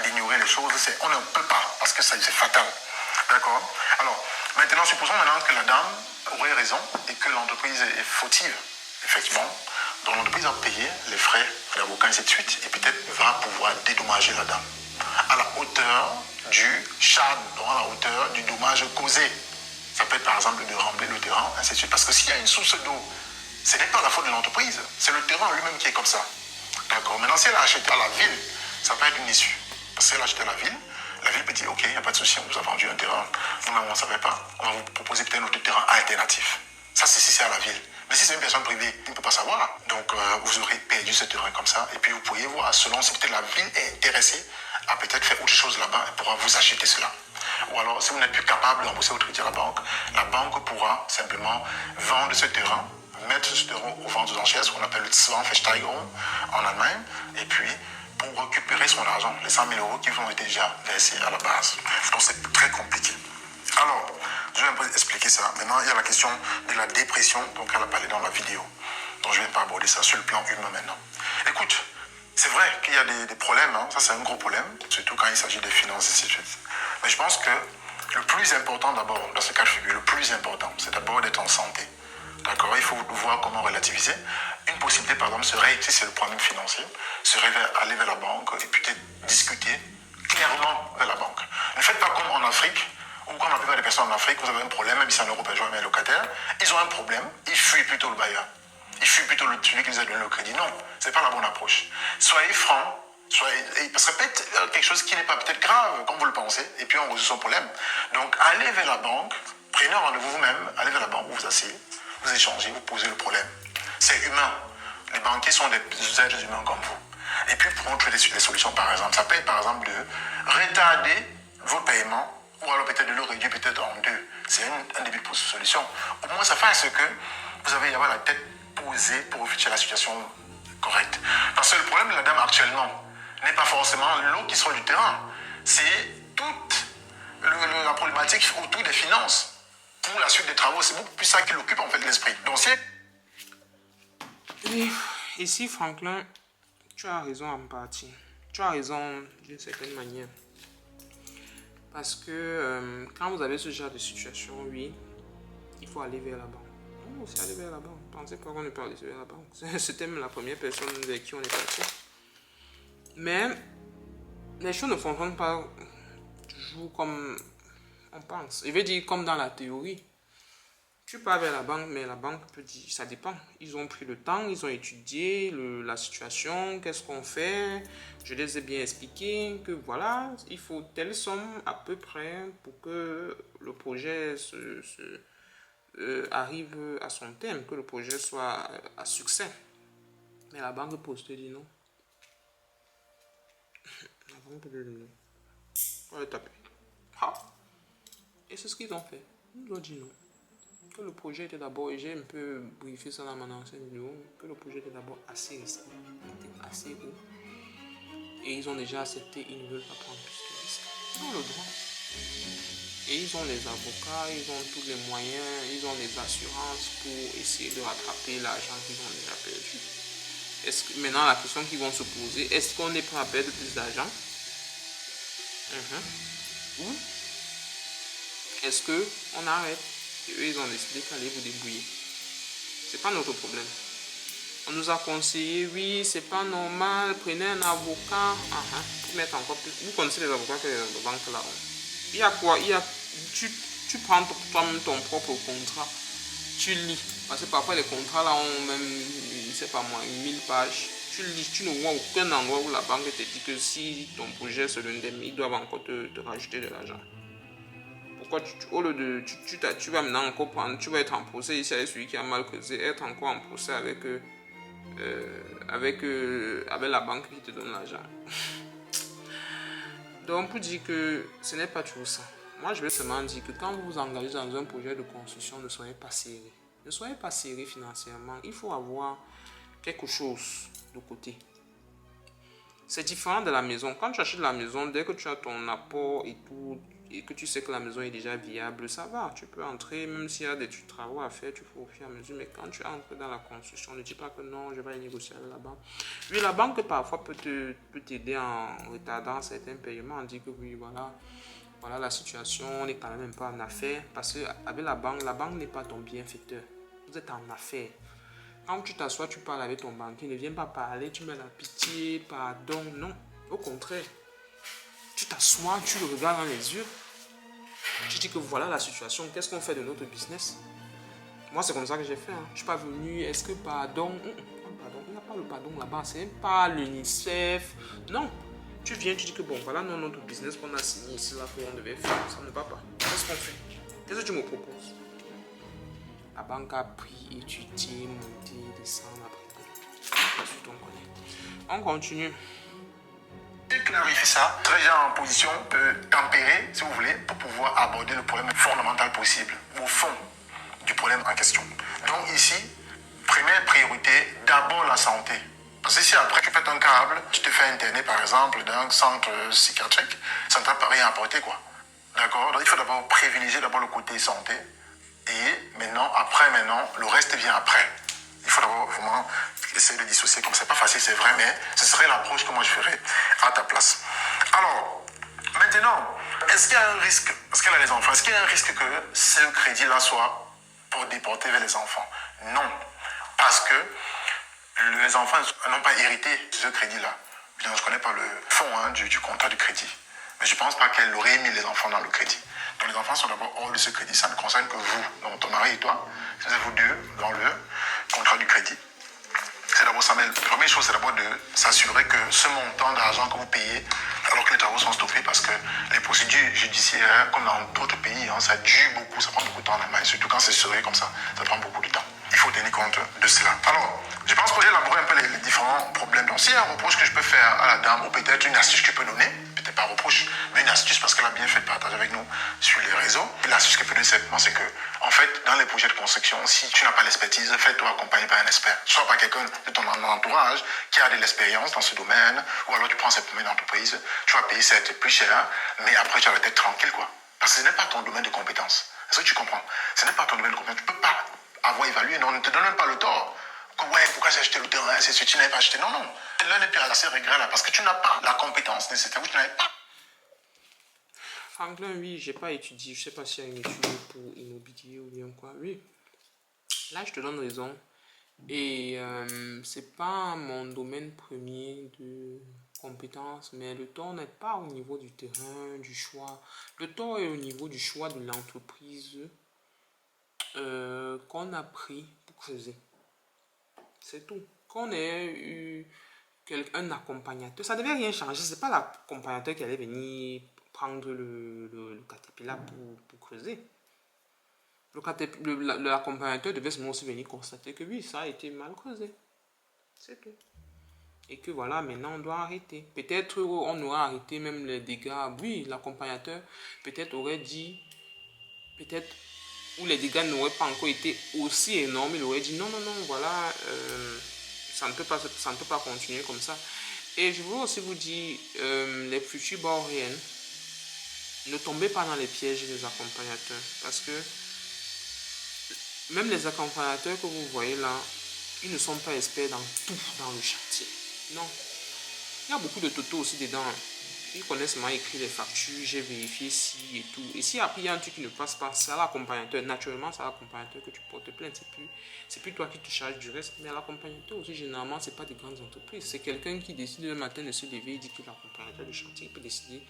Speaker 2: d'ignorer les choses. On ne peut pas, parce que c'est fatal. D'accord? Alors, maintenant, supposons maintenant que la dame aurait raison et que l'entreprise est fautive, effectivement. Donc l'entreprise a payé les frais d'avocat, ainsi de suite, et peut-être va pouvoir dédommager la dame à la hauteur du chad, donc à la hauteur du dommage causé. Ça peut être par exemple de rembler le terrain, ainsi de suite. Parce que s'il y a une source d'eau, ce n'est pas la faute de l'entreprise, c'est le terrain lui-même qui est comme ça. D'accord. Maintenant, si elle a acheté à la ville, ça peut être une issue. Parce qu'elle a acheté à la ville peut dire ok, il n'y a pas de souci, on vous a vendu un terrain, vous-même on ne savait pas, on va vous proposer peut-être un autre terrain alternatif. Ça, c'est si c'est à la ville. Mais si c'est une personne privée, il ne peut pas savoir. Donc, vous aurez perdu ce terrain comme ça. Et puis, vous pourriez voir, selon si peut-être la ville est intéressée à peut-être faire autre chose là-bas, elle pourra vous acheter cela. Ou alors, si vous n'êtes plus capable de rembourser votre crédit à la banque pourra simplement vendre ce terrain, mettre ce terrain aux ventes aux enchères, ce qu'on appelle le Zwangsversteigerung en Allemagne, et puis pour récupérer son argent, les 100 000 euros qui vont être déjà versés à la base. Donc, c'est très compliqué. Alors, je vais un peu expliquer ça. Maintenant, il y a la question de la dépression, donc elle a parlé dans la vidéo. Donc, je ne vais pas aborder ça sur le plan humain maintenant. Écoute, c'est vrai qu'il y a des problèmes, hein. Ça c'est un gros problème, surtout quand il s'agit des finances et ainsi de suite. Mais je pense que le plus important d'abord, dans ce cas de figure, le plus important, c'est d'abord d'être en santé. D'accord? Il faut voir comment relativiser. Une possibilité, par exemple, serait, si c'est le problème financier, serait aller vers la banque et peut-être discuter clairement vers la banque. Ne faites pas comme en Afrique, ou comme la plupart des personnes en Afrique, vous avez un problème, même si en Europe, un locataire, ils ont un problème, ils fuient plutôt le bailleur. Ils fuient plutôt celui qui les a donné le crédit. Non, ce n'est pas la bonne approche. Soyez francs, parce que peut-être quelque chose qui n'est pas peut-être grave, comme vous le pensez, et puis on résout son problème. Donc, allez vers la banque, prenez rendez-vous vous-même, allez vers la banque, vous vous asseyez, vous échangez, vous posez le problème. C'est humain. Les banquiers sont des êtres humains comme vous. Et puis, pour trouver des solutions, par exemple, ça peut être, par exemple, de retarder vos paiements, ou alors peut-être de le réduire peut-être en deux. C'est un début pour solution. Au moins, ça fait ce que vous avez avoir la tête posée pour réfléchir à la situation correcte. Parce que le problème de la dame actuellement n'est pas forcément l'eau qui sort du terrain. C'est toute la problématique autour des finances. Pour la suite des travaux, c'est beaucoup plus ça qui l'occupe en fait l'esprit. Donc c'est...
Speaker 1: Ici, Franklin, tu as raison en partie. Tu as raison d'une certaine manière. Parce que quand vous avez ce genre de situation, oui, il faut aller vers la banque. Il faut aussi aller vers la banque. pensais pas qu'on est parlé sur la banque. C'était même la première personne avec qui on est parti. Mais les choses ne fonctionnent pas toujours comme on pense. Je veux dire, comme dans la théorie. Tu pars vers la banque, mais la banque peut dire, ça dépend. Ils ont pris le temps, ils ont étudié la situation, qu'est-ce qu'on fait. Je les ai bien expliqué que voilà, il faut telle somme à peu près pour que le projet arrive à son terme, que le projet soit à succès. Mais la banque pose te dit non. La banque te dit non. On va taper. Ah. Et c'est ce qu'ils ont fait. Ils ont dit non. Que le projet était d'abord, et j'ai un peu briefé ça dans mon ancienne vidéo, que le projet était d'abord assez risqué, était assez haut. Et ils ont déjà accepté, ils ne veulent pas prendre plus de risques. Ils ont le droit. Et ils ont les avocats, ils ont tous les moyens, ils ont les assurances pour essayer de rattraper l'argent qu'ils ont déjà perdu. Maintenant, la question qu'ils vont se poser, est-ce qu'on est prêt à perdre plus d'argent? Ou est-ce qu'on arrête? Et eux, ils ont décidé qu'allez vous débrouiller. C'est pas notre problème. On nous a conseillé, oui, c'est pas normal, prenez un avocat. Pour mettre encore plus. Vous connaissez les avocats que les banques là. Il y a quoi? Tu prends toi-même ton propre contrat, tu lis. Parce que parfois les contrats là ont même, je sais pas moi, 1000 pages. Tu lis, tu ne vois aucun endroit où la banque te dit que si ton projet se donne des ils doivent encore te rajouter de l'argent. Pourquoi au lieu de tu vas maintenant encore prendre, tu vas être en procès ici avec celui qui a mal causé, être encore en procès avec la banque qui te donne l'argent. Donc pour dire que ce n'est pas toujours ça. Moi je vais seulement dire que quand vous vous engagez dans un projet de construction, ne soyez pas serré. Ne soyez pas serré financièrement. Il faut avoir quelque chose de côté. C'est différent de la maison. Quand tu achètes la maison, dès que tu as ton apport et tout, et que tu sais que la maison est déjà viable, ça va. Tu peux entrer, même s'il y a des travaux à faire, tu fais au fur et à mesure. Mais quand tu entres dans la construction, ne dis pas que non, je vais aller négocier avec la banque. Oui, la banque parfois peut t'aider en retardant certains paiements. On dit que oui, voilà la situation, on n'est quand même pas en affaires. Parce qu'avec la banque n'est pas ton bienfaiteur. Vous êtes en affaires. Quand tu t'assois, tu parles avec ton banquier, ne viens pas parler, tu mets la pitié, pardon, non. Au contraire, tu t'assois, tu le regardes dans les yeux, tu dis que voilà la situation, qu'est-ce qu'on fait de notre business? Moi, c'est comme ça que j'ai fait. Je ne suis pas venu, est-ce que pardon? Pardon, il n'y a pas le pardon là-bas, c'est pas l'UNICEF. Non, tu viens, tu dis que bon, voilà notre business qu'on a signé ici, là, qu'on devait faire, ça ne va pas. Qu'est-ce qu'on fait? Qu'est-ce que tu me proposes? La banque a pris, étudié, monté, descendre, après. Ensuite, on connaît. On continue.
Speaker 2: Clarifier ça, très bien en position de tempérer, si vous voulez, pour pouvoir aborder le problème fondamental possible, au fond du problème en question. Donc ici, première priorité, d'abord la santé. Parce que si après tu pètes un câble, tu te fais interner par exemple dans un centre psychiatrique, ça ne t'a pas rien apporté quoi. D'accord? Donc il faut d'abord privilégier d'abord le côté santé. Et maintenant, le reste vient après. Il faut d'abord vraiment essayer de dissocier. Comme c'est pas facile, c'est vrai, mais ce serait l'approche que moi je ferais à ta place. Alors, maintenant, est-ce qu'il y a un risque, parce qu'elle a les enfants, est-ce qu'il y a un risque que ce crédit-là soit pour déporter vers les enfants? Non. Parce que les enfants n'ont pas hérité de ce crédit-là. Je ne connais pas le fond du contrat du crédit. Mais je ne pense pas qu'elle aurait mis les enfants dans le crédit. Donc les enfants sont d'abord hors de ce crédit. Ça ne concerne que vous, donc ton mari et toi. Vous êtes vous deux dans le contrat du crédit. C'est d'abord ça. Mais la première chose, c'est d'abord de s'assurer que ce montant d'argent que vous payez, alors que les travaux sont stoppés, parce que les procédures judiciaires, comme dans d'autres pays, ça dure beaucoup, ça prend beaucoup de temps en Allemagne. Surtout quand c'est serré comme ça prend beaucoup de temps. Il faut tenir compte de cela. Alors, je pense que j'ai élaboré un peu les différents problèmes. Donc, s'il y a un reproche que je peux faire à la dame, ou peut-être une astuce que je peux donner, peut-être pas un reproche, mais une astuce parce qu'elle a bien fait de partager avec nous sur les réseaux. Et l'astuce que je peux donner simplement, c'est que, en fait, dans les projets de construction, si tu n'as pas l'expertise, fais-toi accompagner par un expert. Soit par quelqu'un de ton entourage qui a de l'expérience dans ce domaine, ou alors tu prends simplement une entreprise, tu vas payer certes plus cher, mais après tu vas être tranquille, quoi. Parce que ce n'est pas ton domaine de compétence. Est-ce que tu comprends? Ce n'est pas ton domaine de compétence. Tu ne peux pas avoir évalué, donc on ne te donne même pas le tort. Que ouais, pourquoi j'ai acheté le terrain, c'est ce que tu n'avais pas acheté. Non, non. L'un des pires assez regrets là, parce que tu n'as pas la compétence nécessaire, ou tu n'avais pas.
Speaker 1: Franklin, oui, j'ai pas étudié, je sais pas s'il y a une étude pour immobilier ou bien quoi. Oui, là je te donne raison. Et c'est pas mon domaine premier de compétences, mais le tort n'est pas au niveau du terrain, du choix. Le tort est au niveau du choix de l'entreprise qu'on a pris pour creuser. C'est tout. Qu'on ait eu un accompagnateur, ça ne devait rien changer. C'est pas l'accompagnateur qui allait venir prendre le caterpillar pour creuser. L'accompagnateur devait seulement aussi venir constater que oui, ça a été mal creusé. C'est tout. Et que voilà, maintenant on doit arrêter. Peut-être on aura arrêté même les dégâts. Oui, l'accompagnateur peut-être aurait dit, peut-être où les dégâts n'auraient pas encore été aussi énormes, il aurait dit non, non, non, voilà, ça ne peut pas continuer comme ça. Et je veux aussi vous dire, les futurs Boréens, ne tombez pas dans les pièges des accompagnateurs. Parce que même les accompagnateurs que vous voyez là, ils ne sont pas experts dans tout dans le chantier. Non. Il y a beaucoup de totos aussi dedans. Ils connaissent mal écrit les factures, j'ai vérifié si et tout. Et si après il y a un truc qui ne passe pas, c'est à l'accompagnateur. Naturellement, c'est à l'accompagnateur que tu portes plainte. C'est plus toi qui te charges du reste. Mais à l'accompagnateur aussi, généralement, c'est pas des grandes entreprises. C'est quelqu'un qui décide le matin de se lever et dit que l'accompagnateur de chantier peut décider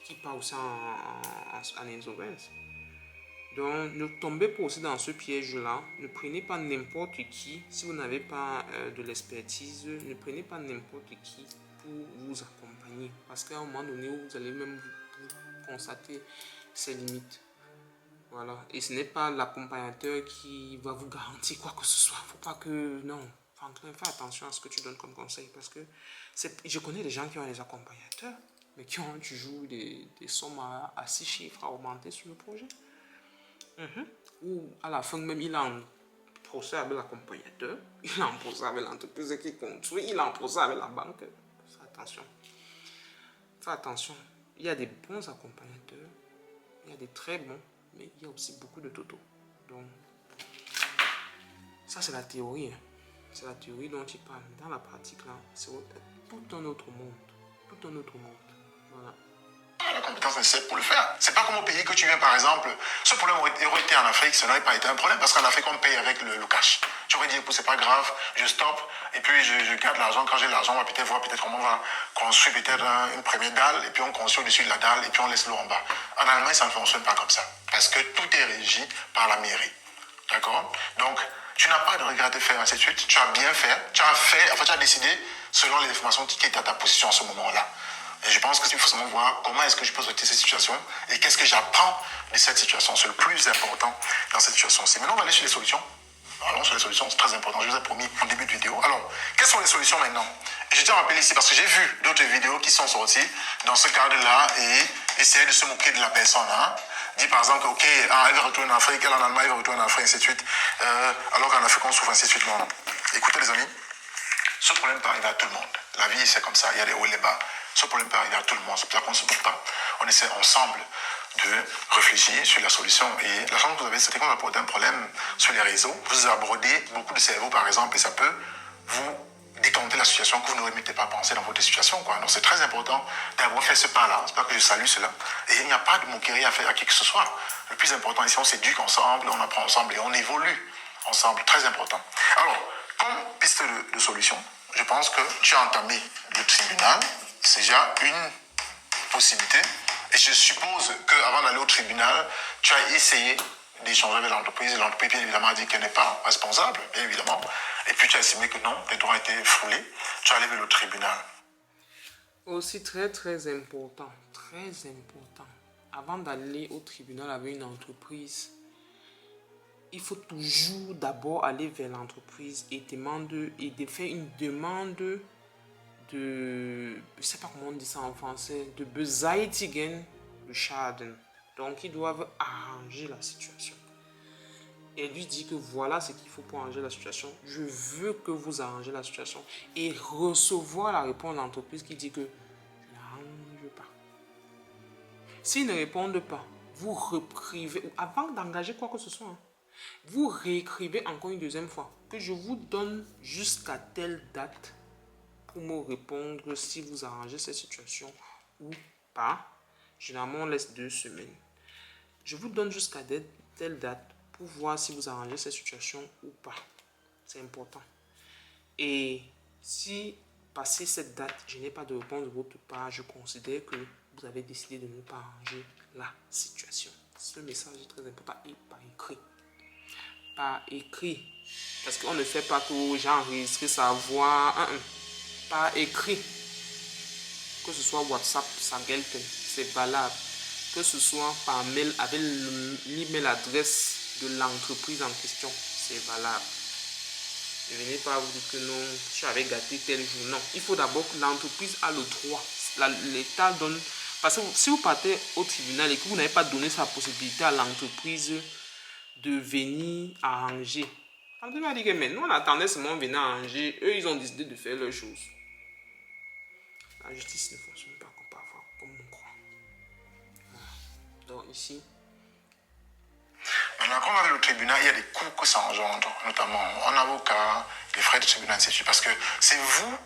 Speaker 1: qu'il part aussi en insolvence. Donc, ne tombez pas aussi dans ce piège-là. Ne prenez pas n'importe qui. Si vous n'avez pas de l'expertise, ne prenez pas n'importe qui pour vous accompagner. Parce qu'à un moment donné, vous allez même vous constater ses limites. Voilà. Et ce n'est pas l'accompagnateur qui va vous garantir quoi que ce soit. Faut pas que... Non. Franklin, fais attention à ce que tu donnes comme conseil. Parce que je connais des gens qui ont des accompagnateurs, mais qui ont toujours des sommes à 6 chiffres à augmenter sur le projet. Ou à la fin même, il est en procès avec l'accompagnateur, il est en procès avec l'entreprise qui construit, il est en procès avec la banque. Fais attention. Fais attention. Il y a des bons accompagnateurs, il y a des très bons, mais il y a aussi beaucoup de totos. Donc, ça c'est la théorie. C'est la théorie dont tu parles. Dans la pratique, là, c'est tout un autre monde. Tout un autre monde. Voilà.
Speaker 2: La compétence nécessaire pour le faire. C'est pas comme au pays que tu viens, par exemple. Ce problème aurait été en Afrique, ça n'aurait pas été un problème parce qu'en Afrique, on paye avec le cash. Tu aurais dit, c'est pas grave, je stoppe et puis je garde l'argent. Quand j'ai l'argent, on va peut-être voir comment on va construire peut-être une première dalle et puis on construit au-dessus de la dalle et puis on laisse l'eau en bas. En Allemagne, ça ne fonctionne pas comme ça parce que tout est régi par la mairie. D'accord? Donc, tu n'as pas de regret de faire ainsi de suite. Tu as bien fait. Tu as décidé selon les informations qui étaient à ta position à ce moment-là. Et je pense que il faut seulement voir comment est-ce que je peux traiter cette situation et qu'est-ce que j'apprends de cette situation. C'est le plus important dans cette situation-ci. Maintenant, on va aller sur les solutions. Allons sur les solutions, c'est très important. Je vous ai promis en début de vidéo. Alors, quelles sont les solutions maintenant? Je tiens à rappeler ici parce que j'ai vu d'autres vidéos qui sont sorties dans ce cadre-là et essayer de se moquer de la personne. Dit par exemple, ok, elle va retourner en Afrique, elle en Allemagne, elle va retourner en Afrique, ainsi de suite. Alors qu'en Afrique, on souffre, ainsi de suite. Non, non. Écoutez les amis, ce problème peut arriver à tout le monde. La vie, c'est comme ça, il y a des hauts et des bas. Ce problème peut arriver à tout le monde. C'est pour ça qu'on ne se bouge pas. On essaie ensemble de réfléchir sur la solution. Et la chance que vous avez, c'est que quand vous abordez un problème sur les réseaux, vous abordez beaucoup de cerveau, par exemple, et ça peut vous décanter la situation que vous n'aurez peut-être pas pensé dans votre situation. Donc c'est très important d'avoir fait ce pas-là. C'est pas que je salue cela. Et il n'y a pas de moquerie à faire à qui que ce soit. Le plus important ici, on s'éduque ensemble, on apprend ensemble et on évolue ensemble. Très important. Alors, comme piste de solution, je pense que tu as entamé le tribunal. C'est déjà une possibilité. Et je suppose qu'avant d'aller au tribunal, tu as essayé d'échanger avec l'entreprise. Et l'entreprise, bien évidemment, a dit qu'elle n'est pas responsable, bien évidemment. Et puis tu as estimé que non, les droits étaient foulés. Tu as allé vers le tribunal.
Speaker 1: Aussi très très important, avant d'aller au tribunal avec une entreprise, il faut toujours d'abord aller vers l'entreprise et de faire une demande de, je sais pas comment on dit ça en français, de beseitigen le Schaden. Donc ils doivent arranger la situation. Et lui dit que voilà ce qu'il faut pour arranger la situation. Je veux que vous arrangez la situation. Et recevoir la réponse de l'entreprise qui dit que je n'arrange pas. S'ils ne répondent pas, vous reprivez, avant d'engager quoi que ce soit, vous réécrivez encore une deuxième fois que je vous donne jusqu'à telle date pour me répondre si vous arrangez cette situation ou pas. Généralement, on laisse 2 semaines. Je vous donne jusqu'à telle date pour voir si vous arrangez cette situation ou pas. C'est important. Et si, passé cette date, je n'ai pas de réponse de votre part, je considère que vous avez décidé de ne pas arranger la situation. Ce message est très important et par écrit. Par écrit. Parce qu'on ne fait pas tout, j'ai enregistré sa voix. Par écrit. Que ce soit WhatsApp, ça quelqu'un, c'est valable. Que ce soit par mail avec l'email adresse de l'entreprise en question, c'est valable. Ne venez pas vous dire que non, tu avais gâté tel jour. Non, il faut d'abord que l'entreprise a le droit. L'État donne. Parce que si vous partez au tribunal et que vous n'avez pas donné sa possibilité à l'entreprise de venir arranger, l'entreprise va dire que mais nous on attendait seulement venir arranger. Eux, ils ont décidé de faire leurs choses. La justice ne fonctionne pas comme parfois, comme on croit. Voilà. Donc ici.
Speaker 2: Maintenant, quand on arrive au tribunal, il y a des coûts que ça engendre, notamment en avocat, les frais de tribunal, ainsi de suite. Parce que c'est vous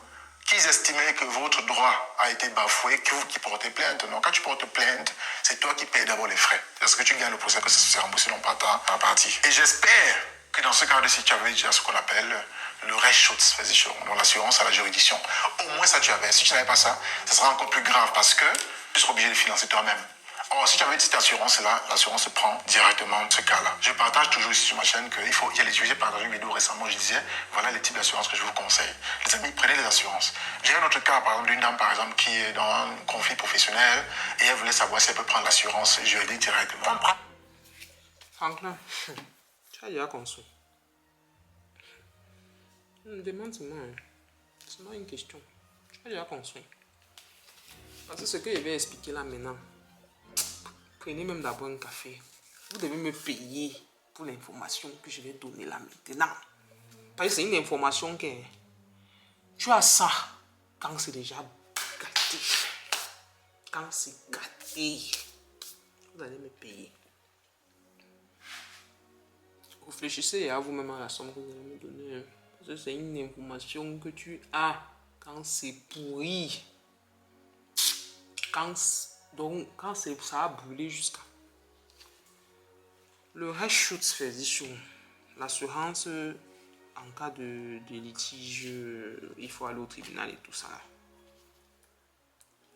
Speaker 2: qui estimez que votre droit a été bafoué, que vous qui portez plainte. Non, quand tu portes plainte, c'est toi qui payes d'abord les frais. Parce que tu gagnes le procès, que ça se rembourse non pas ta partie. Et j'espère que dans ce cas de tu avais déjà ce qu'on appelle le Rechtsschutzversicherung, donc l'assurance à la juridiction. Au moins ça tu avais. Si tu n'avais pas ça, ça sera encore plus grave parce que tu seras obligé de financer toi-même. Or, si tu avais cette assurance-là, l'assurance se prend directement ce cas-là. Je partage toujours ici sur ma chaîne qu'il faut y aller. J'ai partagé une vidéo récemment, je disais, voilà les types d'assurances que je vous conseille. Les amis, prenez les assurances. J'ai un autre cas, par exemple, d'une dame, par exemple, qui est dans un conflit professionnel et elle voulait savoir si elle peut prendre l'assurance juridique directement.
Speaker 1: Franklin, tu as déjà construit. Je me demande seulement, c'est une question. Tu as déjà construit. Parce que ce que je vais expliquer là maintenant, prenez même d'abord un café. Vous devez me payer pour l'information que je vais donner là maintenant. Parce que c'est une information que tu as ça quand c'est déjà gâté. Quand c'est gâté, vous allez me payer. Réfléchissez à vous-même à la somme que vous allez me donner. Parce que c'est une information que tu as quand c'est pourri. Quand ça a brûlé jusqu'à. Le Rechtsschutzversicherung, l'assurance en cas de litige, il faut aller au tribunal et tout ça.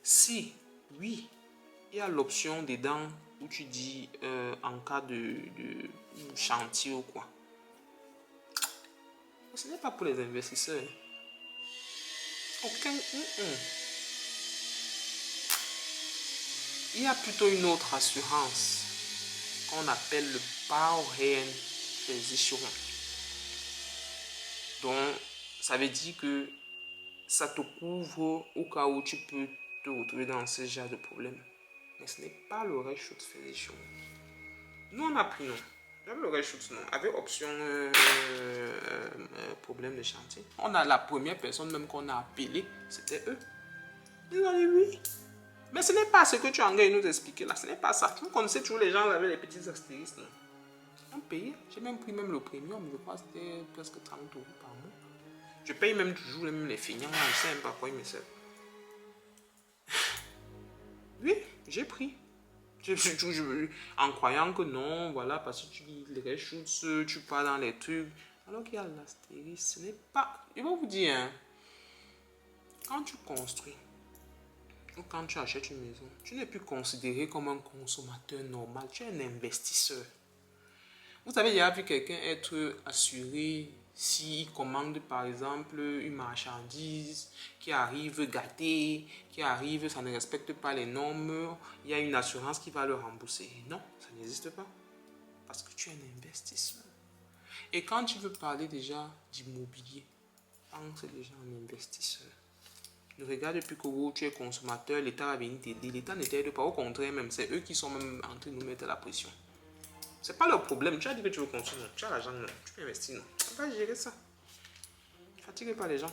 Speaker 1: Si, oui, il y a l'option dedans où tu dis en cas de chantier ou quoi. Mais ce n'est pas pour les investisseurs. Aucun. Il y a plutôt une autre assurance qu'on appelle le Bauherrenversicherung. Donc, ça veut dire que ça te couvre au cas où tu peux te retrouver dans ce genre de problème. Mais ce n'est pas le Rechtsschutzversicherung. Nous, on a pris non. Même le Rechtsschutz, non. Avec option problème de chantier. On a la première personne même qu'on a appelée, c'était eux. Ils ont dit oui. Mais ce n'est pas ce que tu as engagé nous expliquer là. Ce n'est pas ça. Vous connaissez toujours les gens avec les petits astérisques. Non? On paye. J'ai même pris même le premium. Je crois que c'était presque 30 € par mois. Je paye même toujours même les feignants. Je ne sais même pas quoi ils me servent. Oui, j'ai pris. En croyant que non, voilà, parce que tu lis les Rechtschutz, tu pars dans les trucs. Alors qu'il y a l'astérisque, ce n'est pas. Je vais vous dire, hein, quand tu construis, ou quand tu achètes une maison, tu n'es plus considéré comme un consommateur normal, tu es un investisseur. Vous avez déjà vu quelqu'un être assuré s'il commande par exemple une marchandise qui arrive gâtée, qui arrive, ça ne respecte pas les normes, il y a une assurance qui va le rembourser. Non, ça n'existe pas. Parce que tu es un investisseur. Et quand tu veux parler déjà d'immobilier, pense déjà en investisseur. Ne regarde plus que vous, tu es consommateur, l'État va venir t'aider. L'État ne t'aide pas, au contraire même, c'est eux qui sont même en train de nous mettre la pression. C'est pas leur problème. Tu as dit que tu veux construire, tu as l'argent, non. Tu peux investir, non. Tu vas gérer ça. Ne fatigue pas les gens.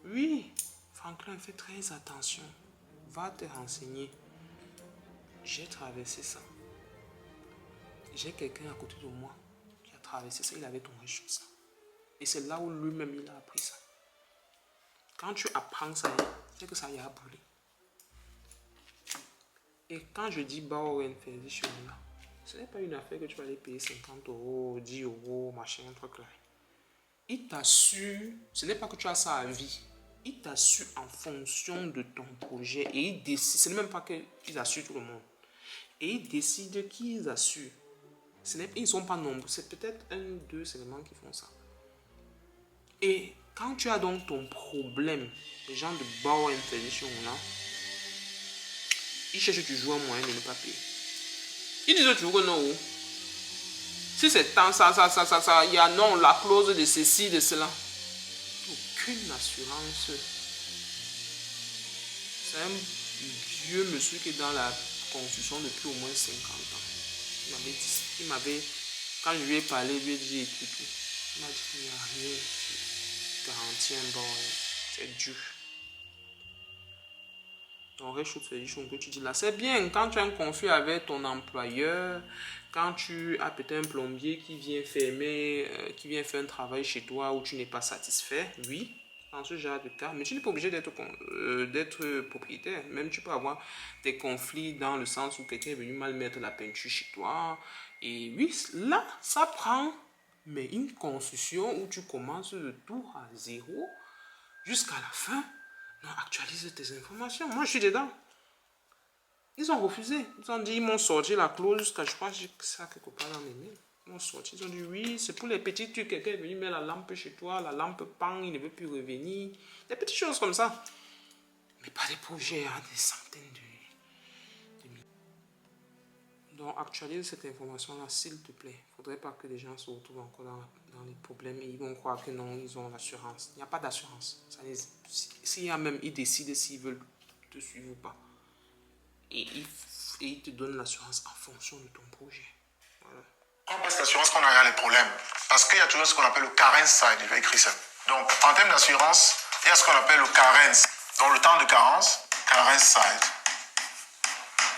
Speaker 1: Oui, Franklin, fais très attention. Va te renseigner. J'ai traversé ça. J'ai quelqu'un à côté de moi qui a traversé ça. Il avait ton Rechtschutz. Et c'est là où lui-même il a appris ça. Quand tu apprends ça, c'est que ça y a brûlé. Et quand je dis Bauherrenversicherung là, ce n'est pas une affaire que tu vas aller payer 50 €, 10 €, machin, un truc là. il t'assure, ce n'est pas que tu as ça à vie. Il t'assure en fonction de ton projet et il décide, ce n'est même pas qu'ils assurent tout le monde. Et ils décident qui ils assurent. Ils ne sont pas nombreux, c'est peut-être un ou deux éléments qui font ça. Et quand tu as donc ton problème, les gens de Bauer Intelligence là, ils cherchent toujours un moyen de ne pas payer. Ils disent toujours que non. Si c'est tant, ça, il y a non, la clause de ceci, de cela. Aucune assurance. C'est un vieux monsieur qui est dans la construction depuis au moins 50 ans. Il m'avait, quand je lui ai parlé, je lui ai dit tout. Il m'a dit qu'il n'y a rien qui garantit un bon, c'est dur. Donc, les choses que tu dis là, c'est bien quand tu as un conflit avec ton employeur, quand tu as peut-être un plombier qui vient fermer, qui vient faire un travail chez toi où tu n'es pas satisfait, oui, dans ce genre de cas, mais tu n'es pas obligé d'être propriétaire. Même tu peux avoir des conflits dans le sens où quelqu'un est venu mal mettre la peinture chez toi. Et oui, là, ça prend, mais une construction où tu commences de tout à zéro jusqu'à la fin. Non, actualise tes informations. Moi, je suis dedans. Ils ont refusé. Ils ont dit, ils m'ont sorti la clause jusqu'à, je pense, que ça quelque part dans mes mails. Ils m'ont sorti. Ils ont dit, oui, c'est pour les petits trucs. Quelqu'un est venu mettre la lampe chez toi, la lampe pang, il ne veut plus revenir. Des petites choses comme ça. Mais pas des projets à des centaines de milliers. Donc, actualise cette information-là, s'il te plaît. Il ne faudrait pas que les gens se retrouvent encore dans les problèmes et ils vont croire que non, ils ont l'assurance. Il n'y a pas d'assurance. S'il y a même, ils décident s'ils veulent te suivre ou pas. Et ils te donnent l'assurance en fonction de ton projet. Voilà.
Speaker 2: On passe l'assurance qu'on a les problèmes. Parce qu'il y a toujours ce qu'on appelle le carence side, il va écrire ça. Donc, en termes d'assurance, il y a ce qu'on appelle le carence. Donc, le temps de carence side.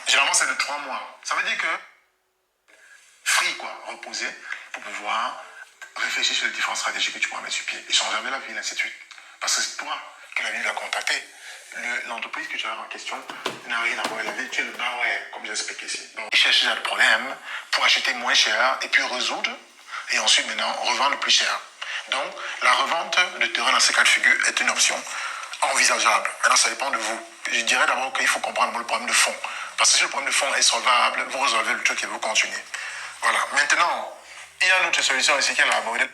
Speaker 2: Généralement, c'est de 3 mois. Ça veut dire que free, quoi, reposer pour pouvoir réfléchir sur les différentes stratégies que tu pourras mettre sur pied. Échanger avec la ville, ainsi de suite. Parce que c'est toi que la ville va contacter. L'entreprise que tu as en question n'a rien à voir avec la ville. Tu es le Bauer, comme j'ai expliqué ici. Donc, ils cherchent déjà le problème pour acheter moins cher et puis résoudre. Et ensuite, maintenant, revendre plus cher. Donc, la revente de terrain dans ces cas de figure est une option envisageable. Maintenant, ça dépend de vous. Je dirais d'abord qu'il faut comprendre le problème de fond. Parce que si le problème de fond est solvable, vous résolvez le truc et vous continuez. Voilà. Maintenant, il y a une autre solution ici qui est la abordée.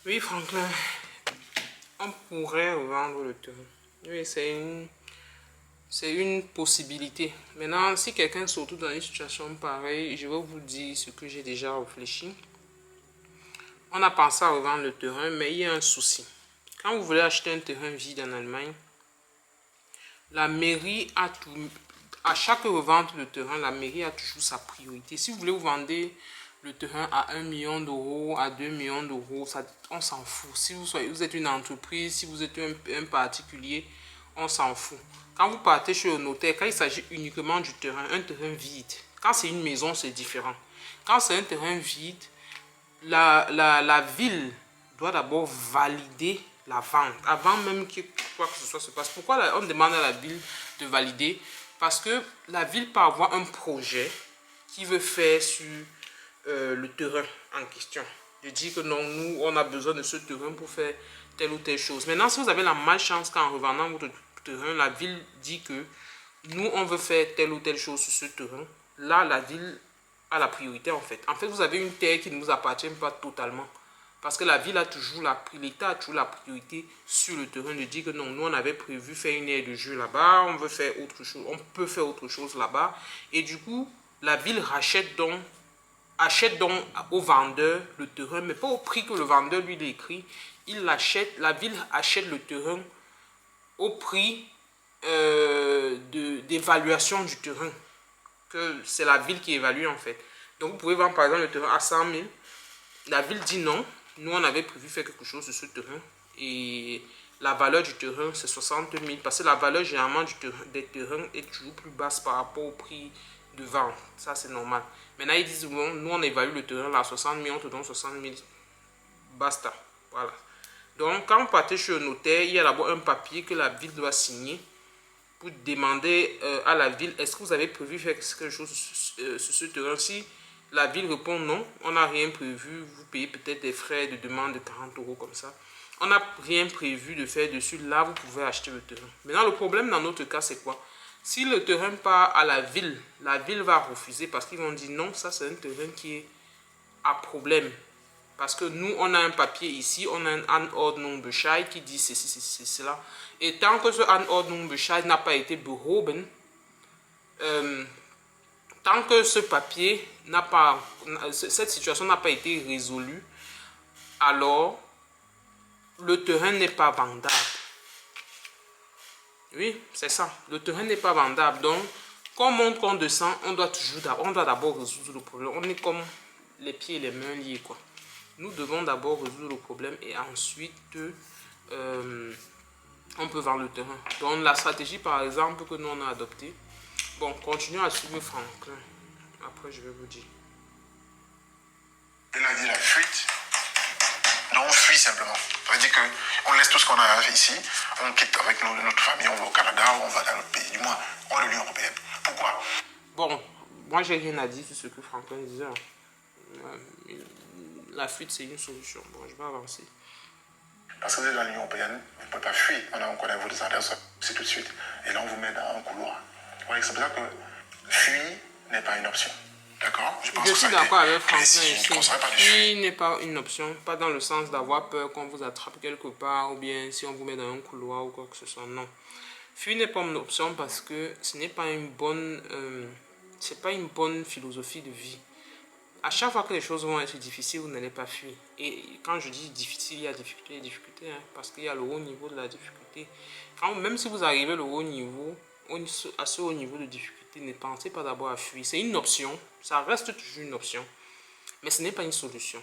Speaker 1: Oui, Franklin. On pourrait revendre le terrain. Oui, c'est une possibilité. Maintenant, si quelqu'un se retrouve dans une situation pareille, je vais vous dire ce que j'ai déjà réfléchi. On a pensé à revendre le terrain, mais il y a un souci. Quand vous voulez acheter un terrain vide en Allemagne, la mairie a tout... À chaque revente de terrain, la mairie a toujours sa priorité. Si vous voulez vous vendre le terrain à 1 million d'euros, à 2 millions d'euros, on s'en fout. Si vous êtes une entreprise, si vous êtes un particulier, on s'en fout. Quand vous partez chez le notaire, quand il s'agit uniquement du terrain, un terrain vide, quand c'est une maison, c'est différent. Quand c'est un terrain vide, la ville doit d'abord valider la vente avant même que quoi que ce soit se passe. Pourquoi on demande à la ville de valider? Parce que la ville peut avoir un projet qui veut faire sur le terrain en question. Je dis que non, nous, on a besoin de ce terrain pour faire telle ou telle chose. Maintenant, si vous avez la malchance qu'en revendant votre terrain, la ville dit que nous, on veut faire telle ou telle chose sur ce terrain, là, la ville a la priorité en fait. En fait, vous avez une terre qui ne vous appartient pas totalement. Parce que la ville a toujours l'État a toujours la priorité sur le terrain de dire que non, nous on avait prévu faire une aire de jeu là-bas, on veut faire autre chose, on peut faire autre chose là-bas. Et du coup, la ville achète donc au vendeur le terrain, mais pas au prix que le vendeur lui a écrit. La ville achète le terrain au prix d'évaluation du terrain. Que c'est la ville qui évalue en fait. Donc vous pouvez vendre par exemple le terrain à 100 000. La ville dit non. Nous, on avait prévu faire quelque chose sur ce terrain et la valeur du terrain, c'est 60 000 parce que la valeur généralement des terrains est toujours plus basse par rapport au prix de vente. Ça, c'est normal. Maintenant, ils disent, bon, nous, on évalue le terrain là à 60 000, on te donne 60 000. Basta. Voilà. Donc, quand vous partez chez le notaire, il y a d'abord un papier que la ville doit signer pour demander à la ville, est-ce que vous avez prévu faire quelque chose sur ce terrain? Si La ville répond non, on n'a rien prévu, vous payez peut-être des frais de demande de 40 € comme ça. On n'a rien prévu de faire dessus, là vous pouvez acheter le terrain. Maintenant le problème dans notre cas c'est quoi? Si le terrain part à la ville va refuser parce qu'ils vont dire non, ça c'est un terrain qui est à problème. Parce que nous on a un papier ici, on a un Anordnungsbescheid qui dit ceci, ceci, cela. Et tant que ce Anordnungsbescheid n'a pas été behoben, tant que ce papier n'a pas, cette situation n'a pas été résolue, alors le terrain n'est pas vendable. Oui, c'est ça. Le terrain n'est pas vendable. Donc, quand on monte, qu'on descend, on doit d'abord résoudre le problème. On est comme les pieds et les mains liés, quoi. Nous devons d'abord résoudre le problème et ensuite, on peut vendre le terrain. Donc, la stratégie, par exemple, que nous on a adoptée. Bon, continuons à suivre Franklin. Après, je vais vous dire.
Speaker 2: Il a dit la fuite. Donc on fuit simplement. Ça veut dire qu'on laisse tout ce qu'on a ici, on quitte avec notre famille, on va au Canada, on va dans notre pays, du moins, on est l'Union européenne. Pourquoi?
Speaker 1: Bon, moi j'ai rien à dire sur ce que Franklin disait. La fuite c'est une solution. Bon, je vais avancer.
Speaker 2: Parce que vous êtes dans l'Union européenne, vous ne pouvez pas fuir. On connaît vos adresses, c'est tout de suite. Et là on vous met dans un couloir. Ouais, c'est pour ça que fuir n'est pas une option. D'accord?
Speaker 1: Je suis d'accord avec Franklin. Fuir n'est pas une option, pas dans le sens d'avoir peur qu'on vous attrape quelque part ou bien si on vous met dans un couloir ou quoi que ce soit. Non. Fuir n'est pas une option parce que ce n'est pas une bonne, c'est pas une bonne philosophie de vie. À chaque fois que les choses vont être difficiles, vous n'allez pas fuir. Et quand je dis difficile, il y a difficulté, hein, parce qu'il y a le haut niveau de la difficulté. Même si vous arrivez au haut niveau, à ce haut niveau de difficulté, ne pensez pas d'abord à fuir. C'est une option, ça reste toujours une option, mais ce n'est pas une solution.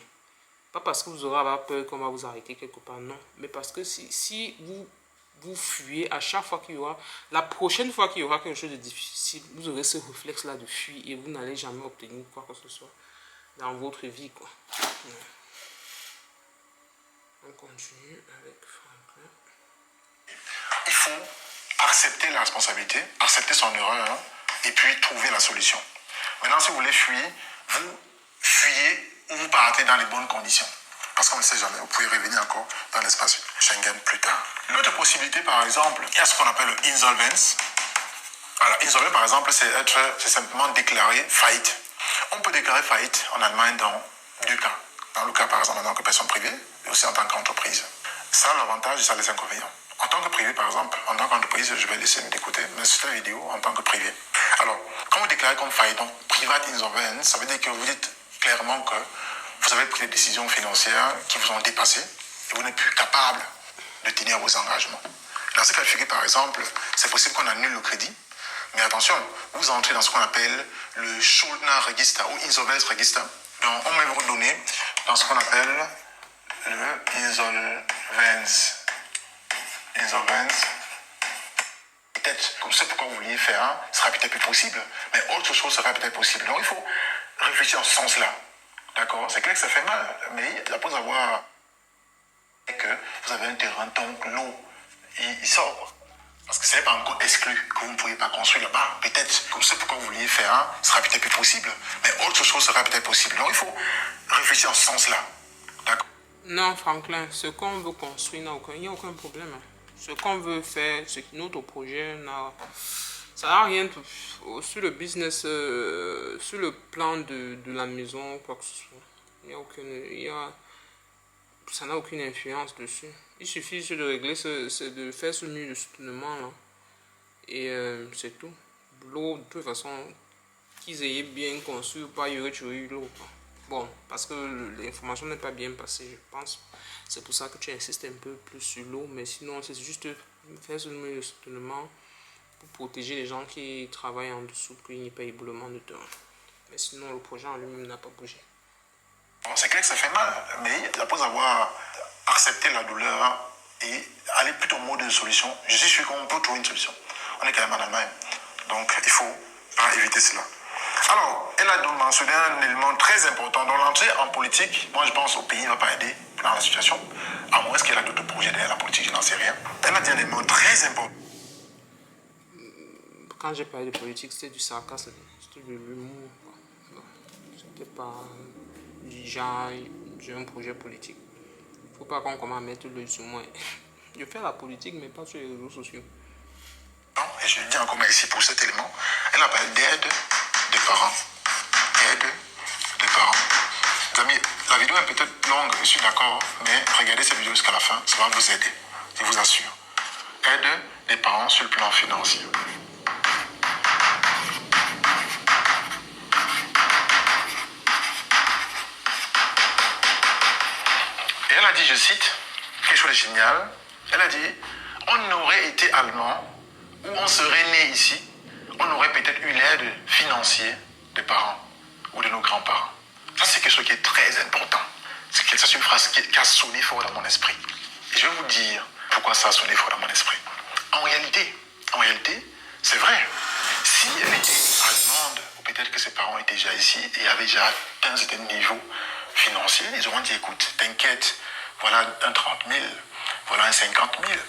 Speaker 1: Pas parce que vous aurez avoir peur qu'on va vous arrêter quelque part, non. Mais parce que si vous fuyez à chaque fois qu'il y aura, la prochaine fois qu'il y aura quelque chose de difficile, vous aurez ce réflexe-là de fuir et vous n'allez jamais obtenir quoi que ce soit dans votre vie, quoi. On continue avec Franklin.
Speaker 2: Il faut accepter la responsabilité, accepter son erreur, hein, et puis trouver la solution. Maintenant, si vous voulez fuir, vous fuyez ou vous partez dans les bonnes conditions. Parce qu'on ne sait jamais, vous pouvez revenir encore dans l'espace Schengen plus tard. L'autre possibilité, par exemple, il y a ce qu'on appelle le insolvence. Alors, insolvence, par exemple, c'est simplement déclarer faillite. On peut déclarer faillite en Allemagne dans deux cas. Dans le cas, par exemple, en tant que personne privée et aussi en tant qu'entreprise. Ça a l'avantage et ça a les inconvénients. En tant que privé, par exemple, en tant qu'entreprise, je vais laisser de côté, mais c'est une vidéo en tant que privé. Alors, quand vous déclarez comme faillite, donc private insolvence, ça veut dire que vous dites clairement que vous avez pris des décisions financières qui vous ont dépassé et vous n'êtes plus capable de tenir vos engagements. Dans ce cas de figure, par exemple, c'est possible qu'on annule le crédit, mais attention, vous entrez dans ce qu'on appelle le Schuldner Register ou Insolvenz Register. Donc, on met vos données dans ce qu'on appelle le Insolvenz. Peut-être que ce pourquoi vous vouliez faire sera peut-être plus possible, mais autre chose sera peut-être possible. Donc, il faut réfléchir dans ce sens-là. D'accord? C'est clair que ça fait mal, mais après avoir que vous avez un terrain, donc l'eau, il sort. Parce que ce n'est pas encore exclu que vous ne pouvez pas construire là-bas. Peut-être que ce pourquoi vous vouliez faire sera peut-être plus possible, mais autre chose sera peut-être possible. Donc il faut réfléchir en ce sens-là. D'accord?
Speaker 1: Non, Franklin, ce qu'on veut construire, il n'y a aucun problème. Ce qu'on veut faire, notre projet, ça n'a rien sur le business, sur le plan de la maison, quoi que ce soit. Ça n'a aucune influence dessus. Il suffit juste de régler, de faire ce mur de soutenement là. Et c'est tout. L'eau, de toute façon, qu'ils aient bien conçu ou pas, il y aurait toujours eu l'eau. Bon, parce que l'information n'est pas bien passée, je pense. C'est pour ça que tu insistes un peu plus sur l'eau. Mais sinon, c'est juste faire ce mur de soutenement pour protéger les gens qui travaillent en dessous, qu'il n'y ait pas éboulement de terrain. Mais sinon, le projet en lui-même n'a pas bougé.
Speaker 2: Bon, c'est clair que ça fait mal, mais après avoir accepté la douleur et aller plutôt au mode de solution, je suis sûr qu'on peut trouver une solution. On est quand même en Allemagne, donc il faut pas éviter cela. Alors, elle a donc mentionné un élément très important. Dans l'entrée en politique, moi je pense au pays ne va pas aider dans la situation, à moins qu'elle a d'autres projets derrière la politique, je n'en sais rien. Elle a dit un élément très important.
Speaker 1: Quand j'ai parlé de politique, c'était du sarcasme, c'était de l'humour. quelque part du genre, j'ai un projet politique. Il ne faut pas qu'on commence à mettre le sur moi. Je fais la politique, mais pas sur les réseaux sociaux.
Speaker 2: Et je dis encore merci pour cet élément. Elle a parlé d'aide des parents. Aide des parents. Les amis, la vidéo est peut-être longue, je suis d'accord, mais regardez cette vidéo jusqu'à la fin, ça va vous aider, je vous assure. Aide des parents sur le plan financier. Et elle a dit, je cite, quelque chose de génial, elle a dit, on aurait été allemand, ou on serait né ici, on aurait peut-être eu l'aide financière des parents ou de nos grands-parents. Ça, c'est quelque chose qui est très important. C'est une phrase qui a sonné fort dans mon esprit. Et je vais vous dire pourquoi ça a sonné fort dans mon esprit. En réalité, c'est vrai. Si elle était allemande, ou peut-être que ses parents étaient déjà ici et avaient déjà atteint un certain niveau financier, ils auront dit, écoute, t'inquiète, voilà un 30 000, voilà un 50 000,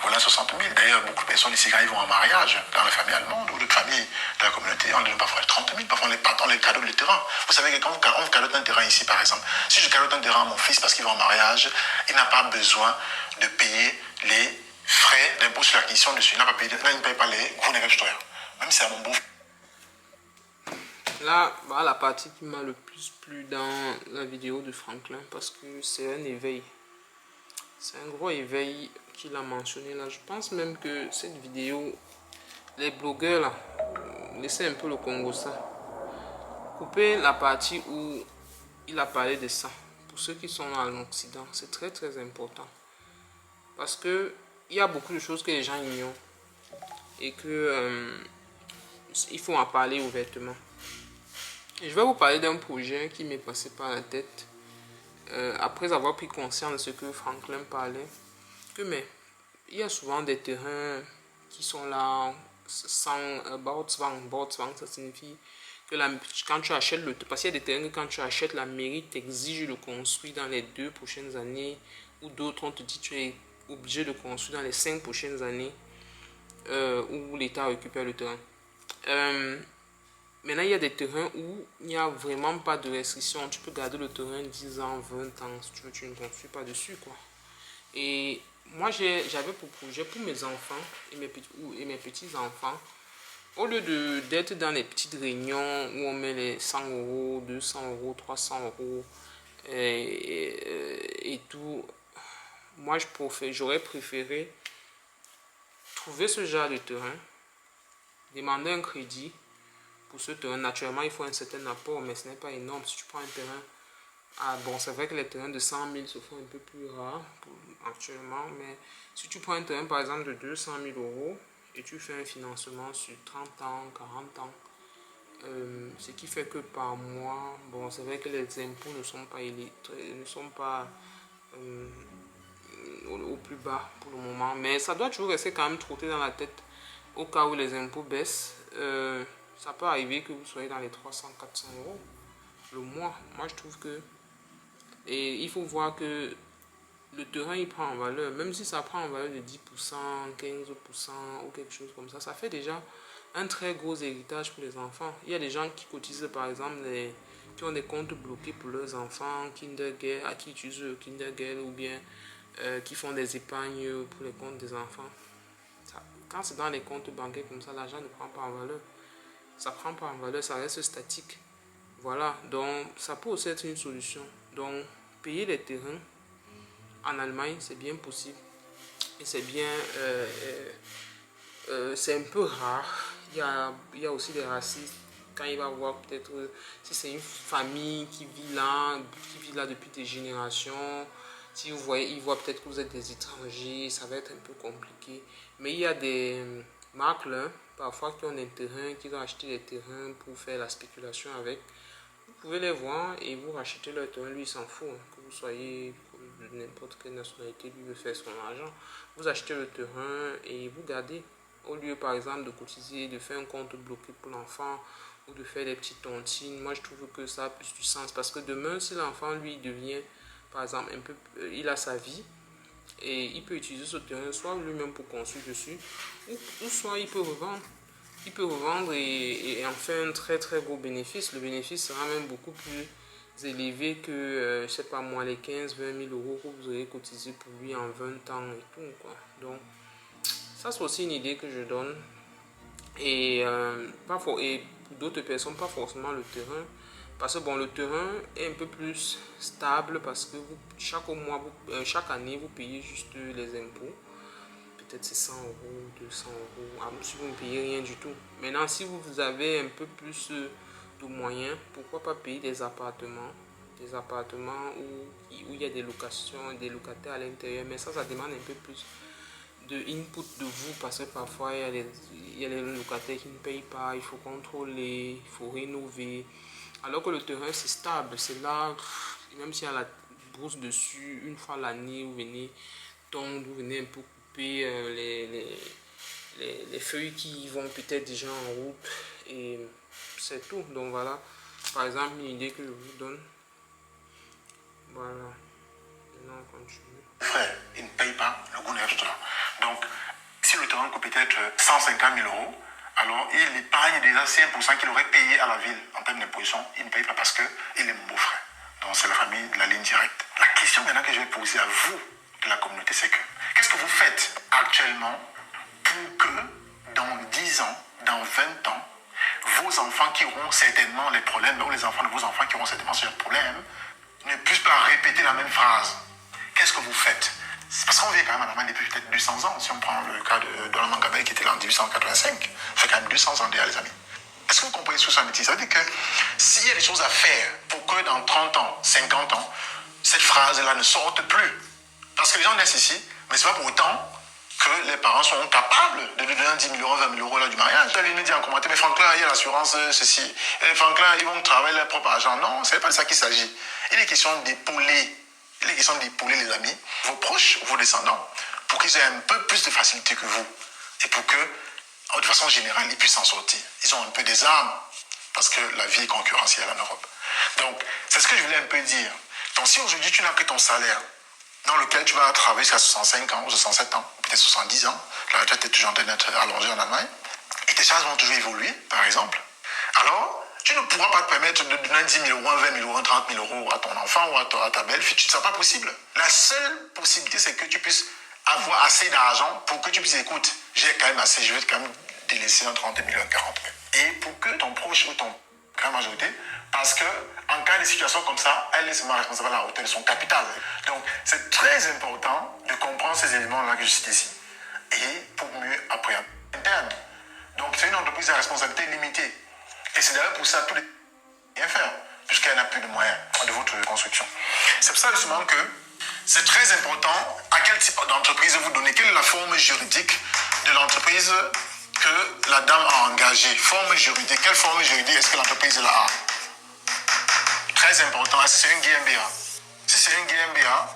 Speaker 2: voilà un 60 000. D'ailleurs, beaucoup de personnes ici, quand ils vont en mariage, dans les familles allemandes ou de familles de la communauté, on donne parfois 30 000, parfois on les cadeau le terrain. Vous savez que quand on cadeau un terrain ici, par exemple, si je cadeau un terrain à mon fils parce qu'il va en mariage, il n'a pas besoin de payer les frais d'impôt sur l'acquisition dessus. Il ne paye pas les Grunderwerbsteuer. Même si c'est à mon beau.
Speaker 1: Là, voilà la partie qui m'a le plus plu dans la vidéo de Franklin, parce que c'est un éveil. C'est un gros éveil qu'il a mentionné là. Je pense même que cette vidéo, les blogueurs là, laissez un peu le Congo ça. Coupez la partie où il a parlé de ça. Pour ceux qui sont en Occident, c'est très très important. Parce que il y a beaucoup de choses que les gens ignorent. Et que il faut en parler ouvertement. Et je vais vous parler d'un projet qui m'est passé par la tête. Après avoir pris conscience de ce que Franklin parlait. Que mais il y a souvent des terrains qui sont là sans Bautzwang. Bautzwang, ça signifie que quand tu achètes le terrain, parce qu'il y a des terrains que quand tu achètes, la mairie t'exige de construire dans les 2 prochaines années, ou d'autres on te dit tu es obligé de construire dans les 5 prochaines années, où l'État récupère le terrain. Maintenant, il y a des terrains où il n'y a vraiment pas de restriction. Tu peux garder le terrain 10 ans, 20 ans, si tu veux, tu ne construis pas dessus, quoi. Et moi, j'avais pour projet pour mes enfants et mes petits-enfants, au lieu d'être dans les petites réunions où on met les 100 euros, 200 euros, 300 euros et tout, moi, j'aurais préféré trouver ce genre de terrain, demander un crédit pour ce terrain. Naturellement, il faut un certain apport, mais ce n'est pas énorme. Si tu prends un terrain, bon, c'est vrai que les terrains de 100 000 se font un peu plus rares actuellement, mais si tu prends un terrain par exemple de 200 000 euros et tu fais un financement sur 30 ans, 40 ans, ce qui fait que par mois, bon, c'est vrai que les impôts ne sont pas au plus bas pour le moment, mais ça doit toujours rester quand même trotté dans la tête au cas où les impôts baissent. Ça peut arriver que vous soyez dans les 300-400 euros le mois. Moi, je trouve que... Et il faut voir que le terrain, il prend en valeur. Même si ça prend en valeur de 10%, 15% ou quelque chose comme ça fait déjà un très gros héritage pour les enfants. Il y a des gens qui cotisent, par exemple, qui ont des comptes bloqués pour leurs enfants, Kindergeld, à qui utilisent le Kindergeld, ou bien qui font des épargnes pour les comptes des enfants. Quand c'est dans les comptes bancaires comme ça, l'argent ne prend pas en valeur. Ça prend pas en valeur, ça reste statique. Voilà, donc ça peut aussi être une solution. Donc, payer les terrains en Allemagne, c'est bien possible. Et c'est bien... c'est un peu rare. Il y a aussi des racistes. Quand il va voir peut-être... si c'est une famille qui vit là depuis des générations... Si vous voyez, il voit peut-être que vous êtes des étrangers, ça va être un peu compliqué. Mais il y a des marques là, parfois qui ont des terrains, qui ont acheté des terrains pour faire la spéculation avec. Vous pouvez les voir et vous rachetez leur terrain. Lui, il s'en fout, hein, que vous soyez de n'importe quelle nationalité, lui veut faire son argent. Vous achetez le terrain et vous gardez. Au lieu, par exemple, de cotiser, de faire un compte bloqué pour l'enfant ou de faire des petites tontines, moi je trouve que ça a plus du sens. Parce que demain, si l'enfant, lui, devient... Par exemple, il a sa vie et il peut utiliser ce terrain soit lui-même pour construire dessus ou soit il peut revendre. il peut revendre et en faire un très très gros bénéfice. Le bénéfice sera même beaucoup plus élevé que, je sais pas moi, les 15-20 000 euros que vous aurez cotisé pour lui en 20 ans et tout, quoi. Donc, ça c'est aussi une idée que je donne. Et, et pour d'autres personnes, pas forcément le terrain. Parce que bon, le terrain est un peu plus stable parce que chaque mois, chaque année, vous payez juste les impôts. Peut-être c'est 100 euros, 200 euros, si vous ne payez rien du tout. Maintenant, si vous avez un peu plus de moyens, pourquoi pas payer des appartements où il y a des locations, des locataires à l'intérieur. Mais ça demande un peu plus de input de vous parce que parfois il y a les locataires qui ne payent pas, il faut contrôler, il faut rénover. Alors que le terrain c'est stable, c'est là, même s'il y a la brousse dessus, une fois l'année vous venez tondre, vous venez un peu couper les feuilles qui vont peut-être déjà en route et c'est tout. Donc voilà, par exemple une idée que je vous donne. Voilà, maintenant on continue.
Speaker 2: Frère, il ne paye pas le goût restaurant. Donc, si le terrain coûte peut-être 150 000 euros, alors il épargne déjà 5% qu'il aurait payé à la ville en termes d'imposition. Il ne paye pas parce qu'il est mon beau-frère. Donc, c'est la famille de la ligne directe. La question maintenant que je vais poser à vous, de la communauté, c'est que qu'est-ce que vous faites actuellement pour que dans 10 ans, dans 20 ans, vos enfants qui auront certainement les problèmes, ou les enfants de vos enfants qui auront certainement ce problème, ne puissent pas répéter la même phrase? Qu'est-ce que vous faites? C'est parce qu'on vit quand même en Allemagne depuis peut-être 200 ans. Si on prend le cas de Donald Mangabé qui était là en 1885, ça fait quand même 200 ans déjà, les amis. Est-ce que vous comprenez ce que ça veut dire? Ça veut dire que s'il y a des choses à faire pour que dans 30 ans, 50 ans, cette phrase-là ne sorte plus. Parce que les gens naissent ici, mais ce n'est pas pour autant que les parents sont capables de lui donner 10 000 euros, 20 000 euros là, du mariage. Ils me disent en commentaire, mais Franklin, il y a l'assurance, ceci. Et Franklin, ils vont travailler leur propre argent. Non, ce n'est pas de ça qu'il s'agit. Il est question d'épauler. Il est question d'épauler, les amis, vos proches, vos descendants, pour qu'ils aient un peu plus de facilité que vous. Et pour que, de façon générale, ils puissent s'en sortir. Ils ont un peu des armes, parce que la vie est concurrentielle en Europe. Donc, c'est ce que je voulais un peu dire. Donc, si aujourd'hui, tu n'as que ton salaire, dans lequel tu vas travailler jusqu'à 65 ans, ou 67 ans, peut-être 70 ans, la retraite est toujours en train d'être allongée en Allemagne, et tes charges vont toujours évoluer, par exemple, alors, tu ne pourras pas te permettre de donner 10 000 euros, 20 000 euros, 30 000 euros à ton enfant ou à ta belle-fille. Ce n'est pas possible. La seule possibilité, c'est que tu puisses avoir assez d'argent pour que tu puisses, écoute, j'ai quand même assez, je vais quand même délaisser un 30 000, un 40 000. Et pour que ton proche ou ton grande majorité, parce qu'en cas de situation comme ça, elle est seulement responsable à la hauteur de son capital. Donc, c'est très important de comprendre ces éléments-là que je cite ici. Et pour mieux appréhender l'interne. Donc, c'est une entreprise à responsabilité limitée. Et c'est d'ailleurs pour ça que tous les rien faire, puisqu'elle n'a plus de moyens de votre construction. C'est pour ça justement que c'est très important à quel type d'entreprise vous donnez, quelle est la forme juridique de l'entreprise que la dame a engagée. Forme juridique, quelle forme juridique est-ce que l'entreprise a? Très important, est-ce que c'est une GmbH? Si c'est une GmbH,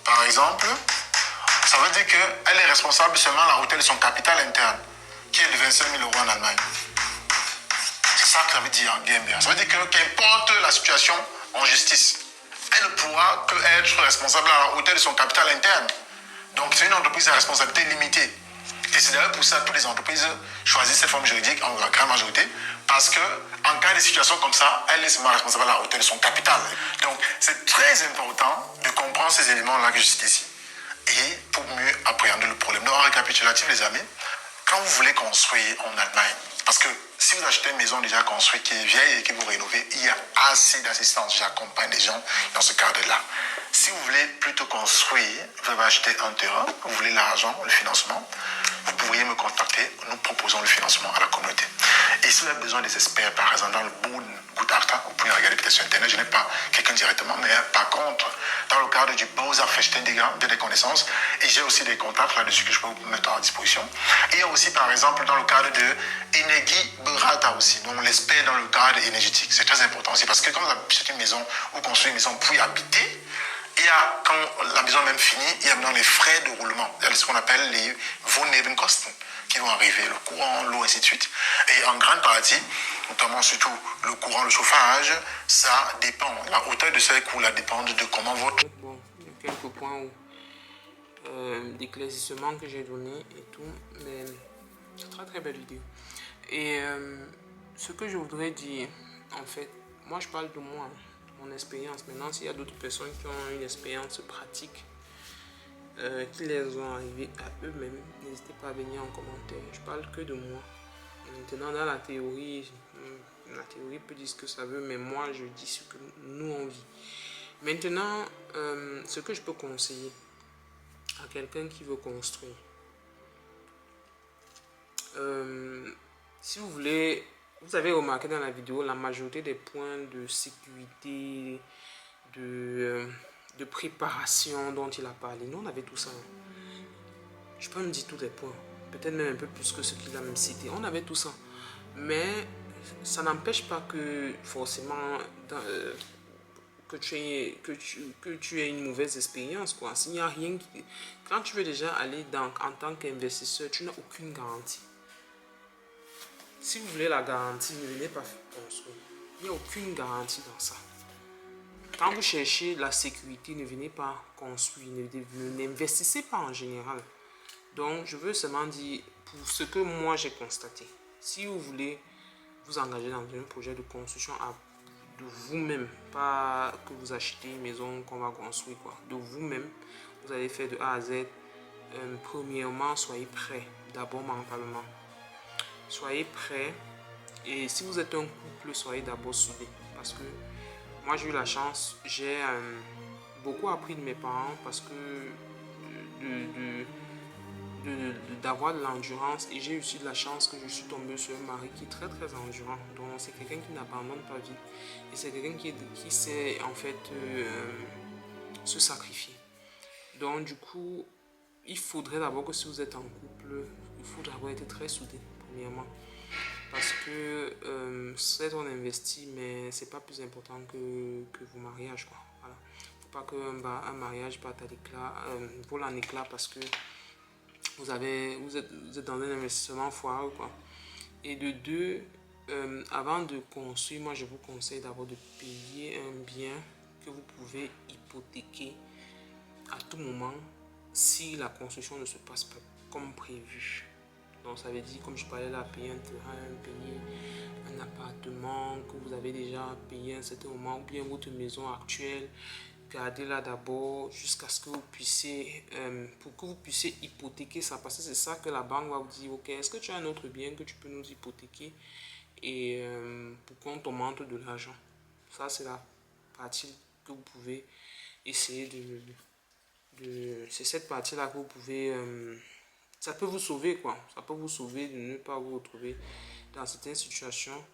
Speaker 2: par exemple, ça veut dire qu'elle est responsable seulement à la hauteur de son capital interne, qui est de 25 000 euros en Allemagne. C'est ça que ça veut dire en GmbH. Ça veut dire que qu'importe la situation en justice, elle ne pourra que être responsable à la hauteur de son capital interne. Donc c'est une entreprise à responsabilité limitée. Et c'est d'ailleurs pour ça que toutes les entreprises choisissent cette forme juridique en grande majorité, parce qu'en cas de situation comme ça, elle est seulement responsable à la hauteur de son capital. Donc c'est très important de comprendre ces éléments-là que je cite ici. Et pour mieux appréhender le problème. Donc en récapitulatif, les amis, quand vous voulez construire en Allemagne, parce que si vous achetez une maison déjà construite qui est vieille et que vous rénovez, il y a assez d'assistance. J'accompagne les gens dans ce cadre-là. Si vous voulez plutôt construire, vous avez acheté un terrain, vous voulez l'argent, le financement, vous pourriez me contacter. Nous proposons le financement à la communauté. Et si vous avez besoin des experts, par exemple, dans le Gutachter, vous pouvez regarder peut-être sur Internet. Je n'ai pas quelqu'un directement, mais par contre, dans le cadre du Bausa Verständiger, j'ai des connaissances et j'ai aussi des contacts là-dessus que je peux vous mettre à disposition. Et il y a aussi, par exemple, dans le cadre de Energie Berater aussi, donc l'expert dans le cadre énergétique. C'est très important aussi parce que quand vous achetez une maison ou construisez une maison, vous pouvez habiter. Il y a, quand la maison est même finie, il y a maintenant les frais de roulement. Il y a ce qu'on appelle les Wohnnebenkosten qui vont arriver, le courant, l'eau, ainsi de suite. Et en grande partie, notamment surtout le courant, le chauffage, ça dépend. La hauteur de ces coûts-là dépend de comment votre...
Speaker 1: Bon, il y a quelques points d'éclaircissement que j'ai donné et tout, mais c'est très très belle vidéo. Et ce que je voudrais dire, en fait, moi je parle de moi, de mon expérience. Maintenant, s'il y a d'autres personnes qui ont une expérience pratique, qui les ont arrivés à eux-mêmes, n'hésitez pas à venir en commentaire. Je parle que de moi. Maintenant, dans la théorie peut dire ce que ça veut, mais moi je dis ce que nous on vit. Maintenant, ce que je peux conseiller à quelqu'un qui veut construire, si vous voulez, vous avez remarqué dans la vidéo la majorité des points de sécurité, de préparation dont il a parlé. Nous on avait tout ça. Je peux me dire tous les points, peut-être même un peu plus que ce qu'il a même cité. On avait tout ça, mais ça n'empêche pas que forcément que tu aies une mauvaise expérience, quoi. S'il n'y a rien qui... Quand tu veux déjà aller en tant qu'investisseur, tu n'as aucune garantie. Si vous voulez la garantie, ne venez pas construire. Il n'y a aucune garantie dans ça. Quand vous cherchez la sécurité, ne venez pas construire, n'investissez pas en général. Donc, je veux seulement dire, pour ce que moi j'ai constaté, si vous voulez vous engager dans un projet de construction de vous-même, pas que vous achetez une maison qu'on va construire, quoi. De vous-même, vous allez faire de A à Z. Premièrement, soyez prêts, d'abord mentalement. Soyez prêts, et si vous êtes un couple, soyez d'abord soudés. Parce que moi j'ai eu la chance, j'ai beaucoup appris de mes parents parce que d'avoir de l'endurance, et j'ai aussi de la chance que je suis tombé sur un mari qui est très très endurant. Donc c'est quelqu'un qui n'abandonne pas vite, et c'est quelqu'un qui sait en fait se sacrifier. Donc du coup, il faudrait d'abord que si vous êtes en couple, il faut d'abord être très soudé premièrement, parce que certes on investit, mais c'est pas plus important que vos mariages, quoi. Voilà. Faut pas qu'un mariage parte à l'éclat, vole en éclat parce que vous êtes dans un investissement foireux, quoi. Et de deux, avant de construire, moi je vous conseille d'abord de payer un bien que vous pouvez hypothéquer à tout moment si la construction ne se passe pas comme prévu. Donc ça veut dire, comme je parlais là, payer un terrain, payer un appartement que vous avez déjà payé à un certain moment, ou bien votre maison actuelle, gardez-la d'abord jusqu'à ce que vous puissiez, pour que vous puissiez hypothéquer ça, parce que c'est ça que la banque va vous dire, ok, est-ce que tu as un autre bien que tu peux nous hypothéquer et pour qu'on t'augmente de l'argent. Ça c'est la partie que vous pouvez essayer c'est cette partie là que vous pouvez ça peut vous sauver, quoi. Ça peut vous sauver de ne pas vous retrouver dans certaines situations.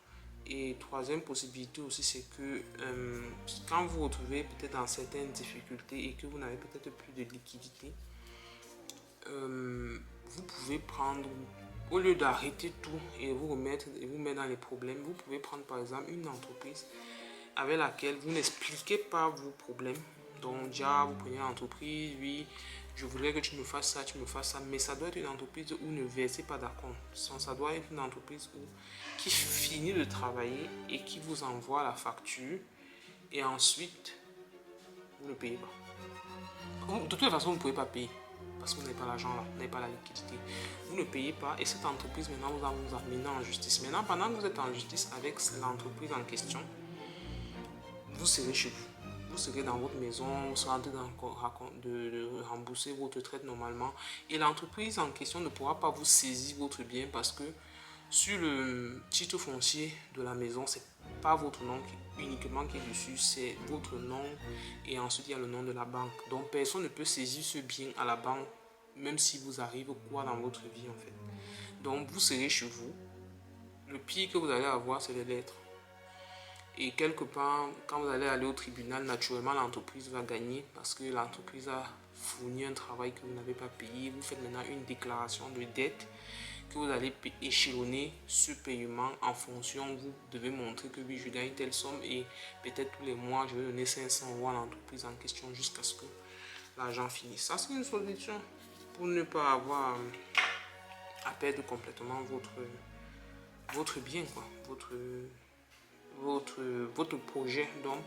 Speaker 1: Et troisième possibilité aussi, c'est que quand vous vous retrouvez peut-être dans certaines difficultés et que vous n'avez peut-être plus de liquidité, vous pouvez prendre, au lieu d'arrêter tout et vous mettre dans les problèmes, vous pouvez prendre par exemple une entreprise avec laquelle vous n'expliquez pas vos problèmes. Donc déjà, vous prenez l'entreprise, oui, je voudrais que tu me fasses ça, mais ça doit être une entreprise où ne versez pas d'acompte. Ça doit être une entreprise qui finit de travailler et qui vous envoie la facture et ensuite, vous ne payez pas. De toute façon, vous ne pouvez pas payer parce que vous n'avez pas l'argent là, vous n'avez pas la liquidité. Vous ne payez pas et cette entreprise maintenant vous amener en justice. Maintenant, pendant que vous êtes en justice avec l'entreprise en question, vous serez chez vous. Vous serez dans votre maison, vous serez en train de rembourser votre traite normalement. Et l'entreprise en question ne pourra pas vous saisir votre bien parce que sur le titre foncier de la maison, c'est pas votre nom uniquement qui est dessus, c'est votre nom et ensuite il y a le nom de la banque. Donc personne ne peut saisir ce bien à la banque, même si vous arrivez quoi dans votre vie en fait. Donc vous serez chez vous. Le pire que vous allez avoir, c'est les lettres. Et quelque part, quand vous allez aller au tribunal, naturellement, l'entreprise va gagner parce que l'entreprise a fourni un travail que vous n'avez pas payé. Vous faites maintenant une déclaration de dette que vous allez échelonner ce paiement en fonction. Vous devez montrer que oui, je gagne telle somme et peut-être tous les mois, je vais donner 500 € à l'entreprise en question jusqu'à ce que l'argent finisse. Ça, c'est une solution pour ne pas avoir à perdre complètement votre bien, quoi, votre projet. Donc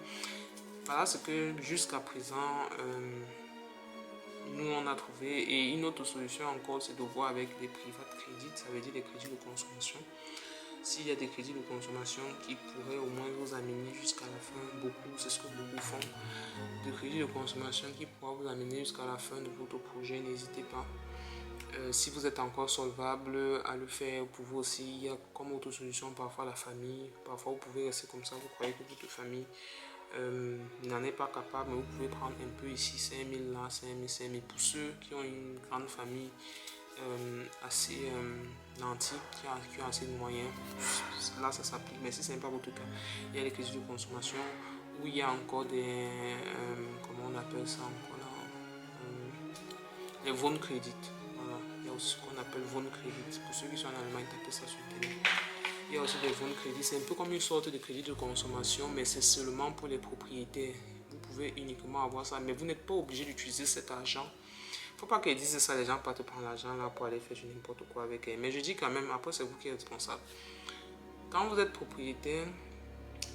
Speaker 1: voilà ce que jusqu'à présent nous on a trouvé. Et une autre solution encore, c'est de voir avec les private credit, ça veut dire les crédits de consommation. S'il y a des crédits de consommation qui pourraient au moins vous amener jusqu'à la fin, beaucoup, c'est ce que beaucoup font, de crédits de consommation qui pourraient vous amener jusqu'à la fin de votre projet, n'hésitez pas. Si vous êtes encore solvable à le faire, vous pouvez aussi, il y a comme autre solution parfois la famille, parfois vous pouvez rester comme ça, vous croyez que votre famille n'en est pas capable, mais vous pouvez prendre un peu ici, 5000 là, 5000, 5000 pour ceux qui ont une grande famille assez nantie, qui ont assez de moyens, là ça s'applique, mais si ce n'est pas votre cas, il y a les crédits de consommation où il y a encore des, comment on appelle ça encore là, les Wohnkredit. Voilà, il y a aussi ce qu'on appelle Wohnkredit. Pour ceux qui sont en Allemagne, tapez ça sur Internet. Il y a aussi des Wohnkredit. C'est un peu comme une sorte de crédit de consommation, mais c'est seulement pour les propriétaires. Vous pouvez uniquement avoir ça, mais vous n'êtes pas obligé d'utiliser cet argent. Il ne faut pas qu'ils disent ça, les gens partent prendre l'argent là pour aller faire n'importe quoi avec elle. Mais je dis quand même, après c'est vous qui êtes responsable. Quand vous êtes propriétaire,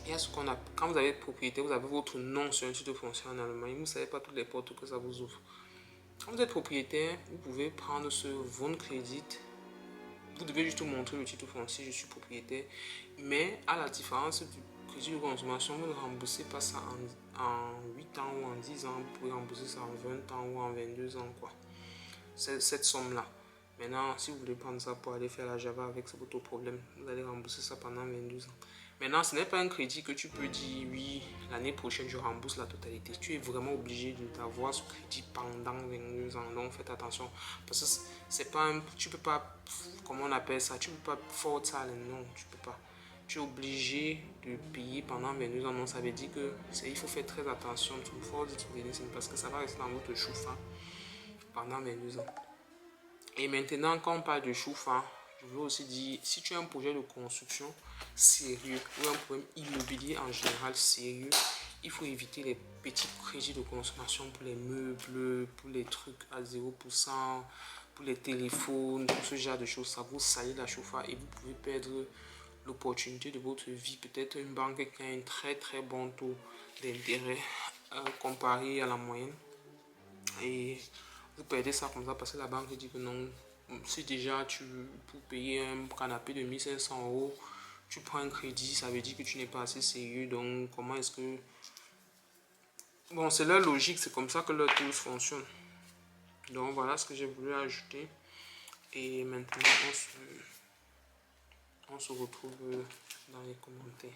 Speaker 1: il y a ce qu'on a. Quand vous avez propriétaire, vous avez votre nom sur un titre foncier en Allemagne. Vous ne savez pas toutes les portes que ça vous ouvre. Quand vous êtes propriétaire, vous pouvez prendre ce Wohnkredit. Vous devez juste montrer le titre foncier, je suis propriétaire. Mais à la différence du crédit de consommation, vous ne remboursez pas ça en 8 ans ou en 10 ans. Vous pouvez rembourser ça en 20 ans ou en 22 ans, quoi. Cette somme-là. Maintenant, si vous voulez prendre ça pour aller faire la Java avec, c'est votre problème. Vous allez rembourser ça pendant 22 ans. Maintenant, ce n'est pas un crédit que tu peux dire, oui, l'année prochaine, je rembourse la totalité. Tu es vraiment obligé d'avoir ce crédit pendant 22 ans. Donc, faites attention. Parce que c'est pas un, tu peux pas, comment on appelle ça, tu peux pas forcer ça, non, tu peux pas. Tu es obligé de payer pendant 22 ans. Donc, ça veut dire que il faut faire très attention. Il faut parce que ça va rester dans votre chauffeur pendant 22 ans. Et maintenant, quand on parle de chauffeur, je veux aussi dire, si tu as un projet de construction sérieux ou un problème immobilier en général sérieux, il faut éviter les petits crédits de consommation pour les meubles, pour les trucs à 0%, pour les téléphones, pour ce genre de choses. Ça vous salit la chauffe et vous pouvez perdre l'opportunité de votre vie. Peut-être une banque qui a un très très bon taux d'intérêt comparé à la moyenne. Et vous perdez ça comme ça parce que la banque dit que non. Si déjà pour payer un canapé de 1500 €, tu prends un crédit, ça veut dire que tu n'es pas assez sérieux. Donc comment est-ce que... Bon, c'est leur logique, c'est comme ça que leur tools fonctionne. Donc voilà ce que j'ai voulu ajouter. Et maintenant, on se retrouve dans les commentaires.